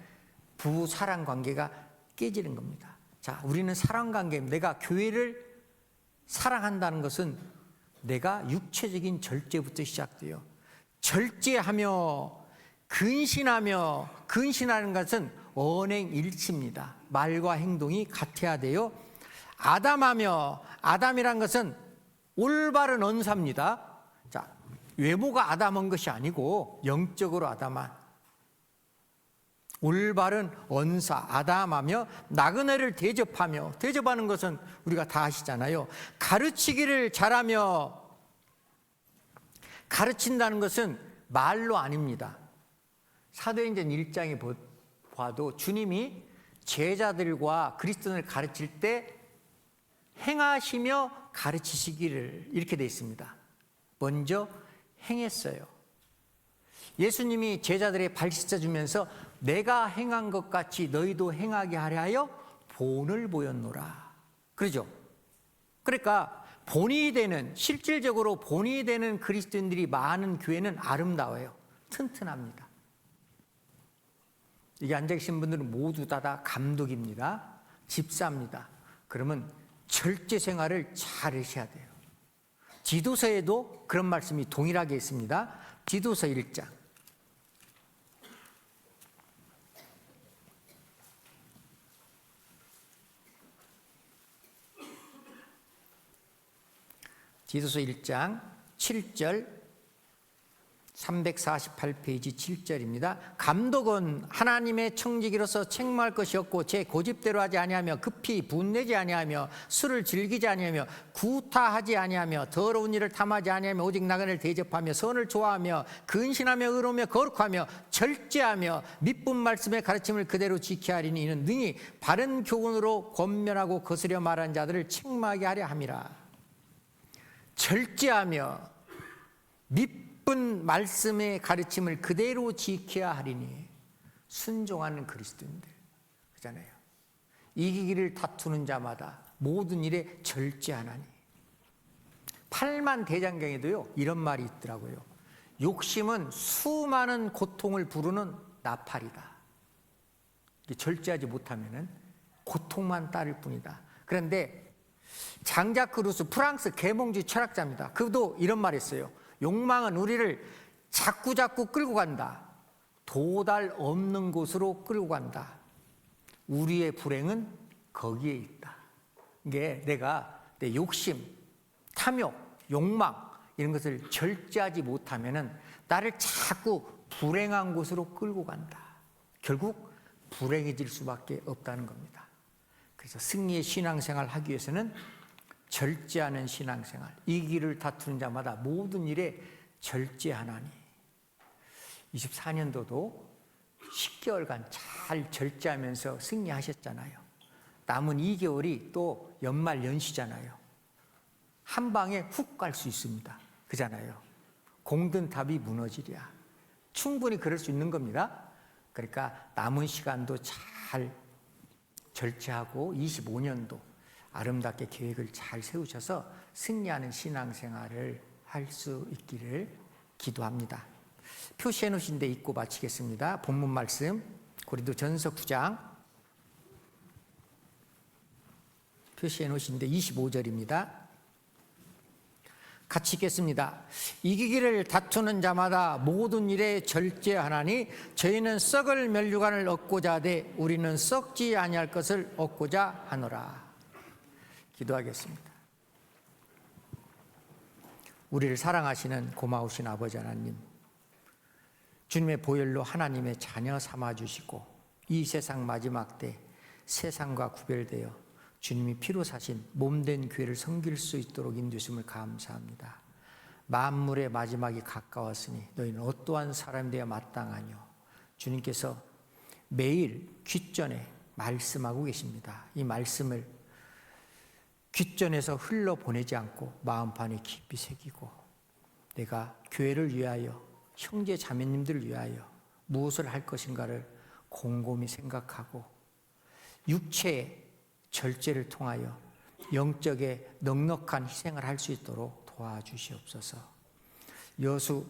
부부 사랑 관계가 깨지는 겁니다. 자, 우리는 사랑 관계, 내가 교회를 사랑한다는 것은 내가 육체적인 절제부터 시작돼요. 절제하며 근신하며, 근신하는 것은 언행일치입니다. 말과 행동이 같아야 돼요. 아담하며, 아담이란 것은 올바른 언사입니다. 자, 외모가 아담한 것이 아니고 영적으로 아담한 올바른 언사, 아담하며 나그네를 대접하며, 대접하는 것은 우리가 다 아시잖아요. 가르치기를 잘하며, 가르친다는 것은 말로 아닙니다. 사도행전 1장에 봐도 주님이 제자들과 그리스도인을 가르칠 때 행하시며 가르치시기를 이렇게 되어 있습니다. 먼저 행했어요. 예수님이 제자들의 발 씻어주면서 내가 행한 것 같이 너희도 행하게 하려 본을 보였노라. 그러죠? 그러니까 본이 되는, 실질적으로 본이 되는 그리스도인들이 많은 교회는 아름다워요. 튼튼합니다. 여기 앉아 계신 분들은 모두 다 감독입니다. 집사입니다. 그러면 절제 생활을 잘 하셔야 돼요. 지도서에도 그런 말씀이 동일하게 있습니다. 지도서 1장. 디도서 1장 7절 348페이지 7절입니다. 감독은 하나님의 청지기로서 책망할 것이 없고 제 고집대로 하지 아니하며 급히 분내지 아니하며 술을 즐기지 아니하며 구타하지 아니하며 더러운 일을 탐하지 아니하며 오직 나그네를 대접하며 선을 좋아하며 근신하며 의로우며 거룩하며 절제하며 미쁜 말씀의 가르침을 그대로 지켜야 하리니 이는 능히 바른 교훈으로 권면하고 거스려 말하는 자들을 책망하게 하려 함이라. 절제하며 미쁜 말씀의 가르침을 그대로 지켜야 하리니 순종하는 그리스도인들 그잖아요. 이기기를 다투는 자마다 모든 일에 절제하나니. 8만 대장경에도요 이런 말이 있더라고요. 욕심은 수많은 고통을 부르는 나팔이다. 절제하지 못하면 고통만 따를 뿐이다. 그런데 장자크 루소 프랑스 계몽주의 철학자입니다. 그도 이런 말 했어요. 욕망은 우리를 자꾸자꾸 끌고 간다. 도달 없는 곳으로 끌고 간다. 우리의 불행은 거기에 있다. 이게 내가 내 욕심, 탐욕, 욕망 이런 것을 절제하지 못하면 나를 자꾸 불행한 곳으로 끌고 간다. 결국 불행해질 수밖에 없다는 겁니다. 그래서 승리의 신앙생활을 하기 위해서는 절제하는 신앙생활, 이기를 다투는 자마다 모든 일에 절제하나니. 24년도도 10개월간 잘 절제하면서 승리하셨잖아요. 남은 2개월이 또 연말 연시잖아요. 한 방에 훅 갈 수 있습니다. 그잖아요. 공든 답이 무너지랴. 충분히 그럴 수 있는 겁니다. 그러니까 남은 시간도 잘 절제하고 25년도 아름답게 계획을 잘 세우셔서 승리하는 신앙생활을 할 수 있기를 기도합니다. 표시해 놓으신 데 읽고 마치겠습니다. 본문 말씀 고린도전서 9장 표시해 놓으신 데 25절입니다. 같이 읽겠습니다. 이기기를 다투는 자마다 모든 일에 절제하나니 저희는 썩을 멸류관을 얻고자 하되 우리는 썩지 아니할 것을 얻고자 하노라. 기도하겠습니다. 우리를 사랑하시는 고마우신 아버지 하나님, 주님의 보혈로 하나님의 자녀 삼아주시고 이 세상 마지막 때 세상과 구별되어 주님이 피로 사신 몸된 교회를 섬길 수 있도록 인도하심을 감사합니다. 만물의 마지막이 가까웠으니 너희는 어떠한 사람이 되어 마땅하뇨. 주님께서 매일 귓전에 말씀하고 계십니다. 이 말씀을 귓전에서 흘러보내지 않고 마음판에 깊이 새기고 내가 교회를 위하여 형제 자매님들을 위하여 무엇을 할 것인가를 곰곰이 생각하고 육체의 절제를 통하여 영적의 넉넉한 희생을 할 수 있도록 도와주시옵소서. 여수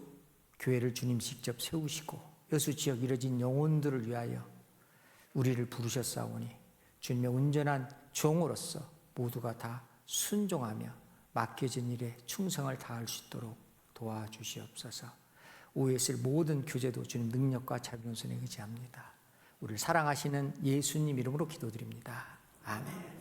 교회를 주님 직접 세우시고 여수 지역 이뤄진 영혼들을 위하여 우리를 부르셨사오니 주님의 온전한 종으로서 모두가 다 순종하며 맡겨진 일에 충성을 다할 수 있도록 도와주시옵소서. 오해 있을 모든 교제도 주님 능력과 자비로운 손에 의지합니다. 우리를 사랑하시는 예수님 이름으로 기도드립니다. 아멘.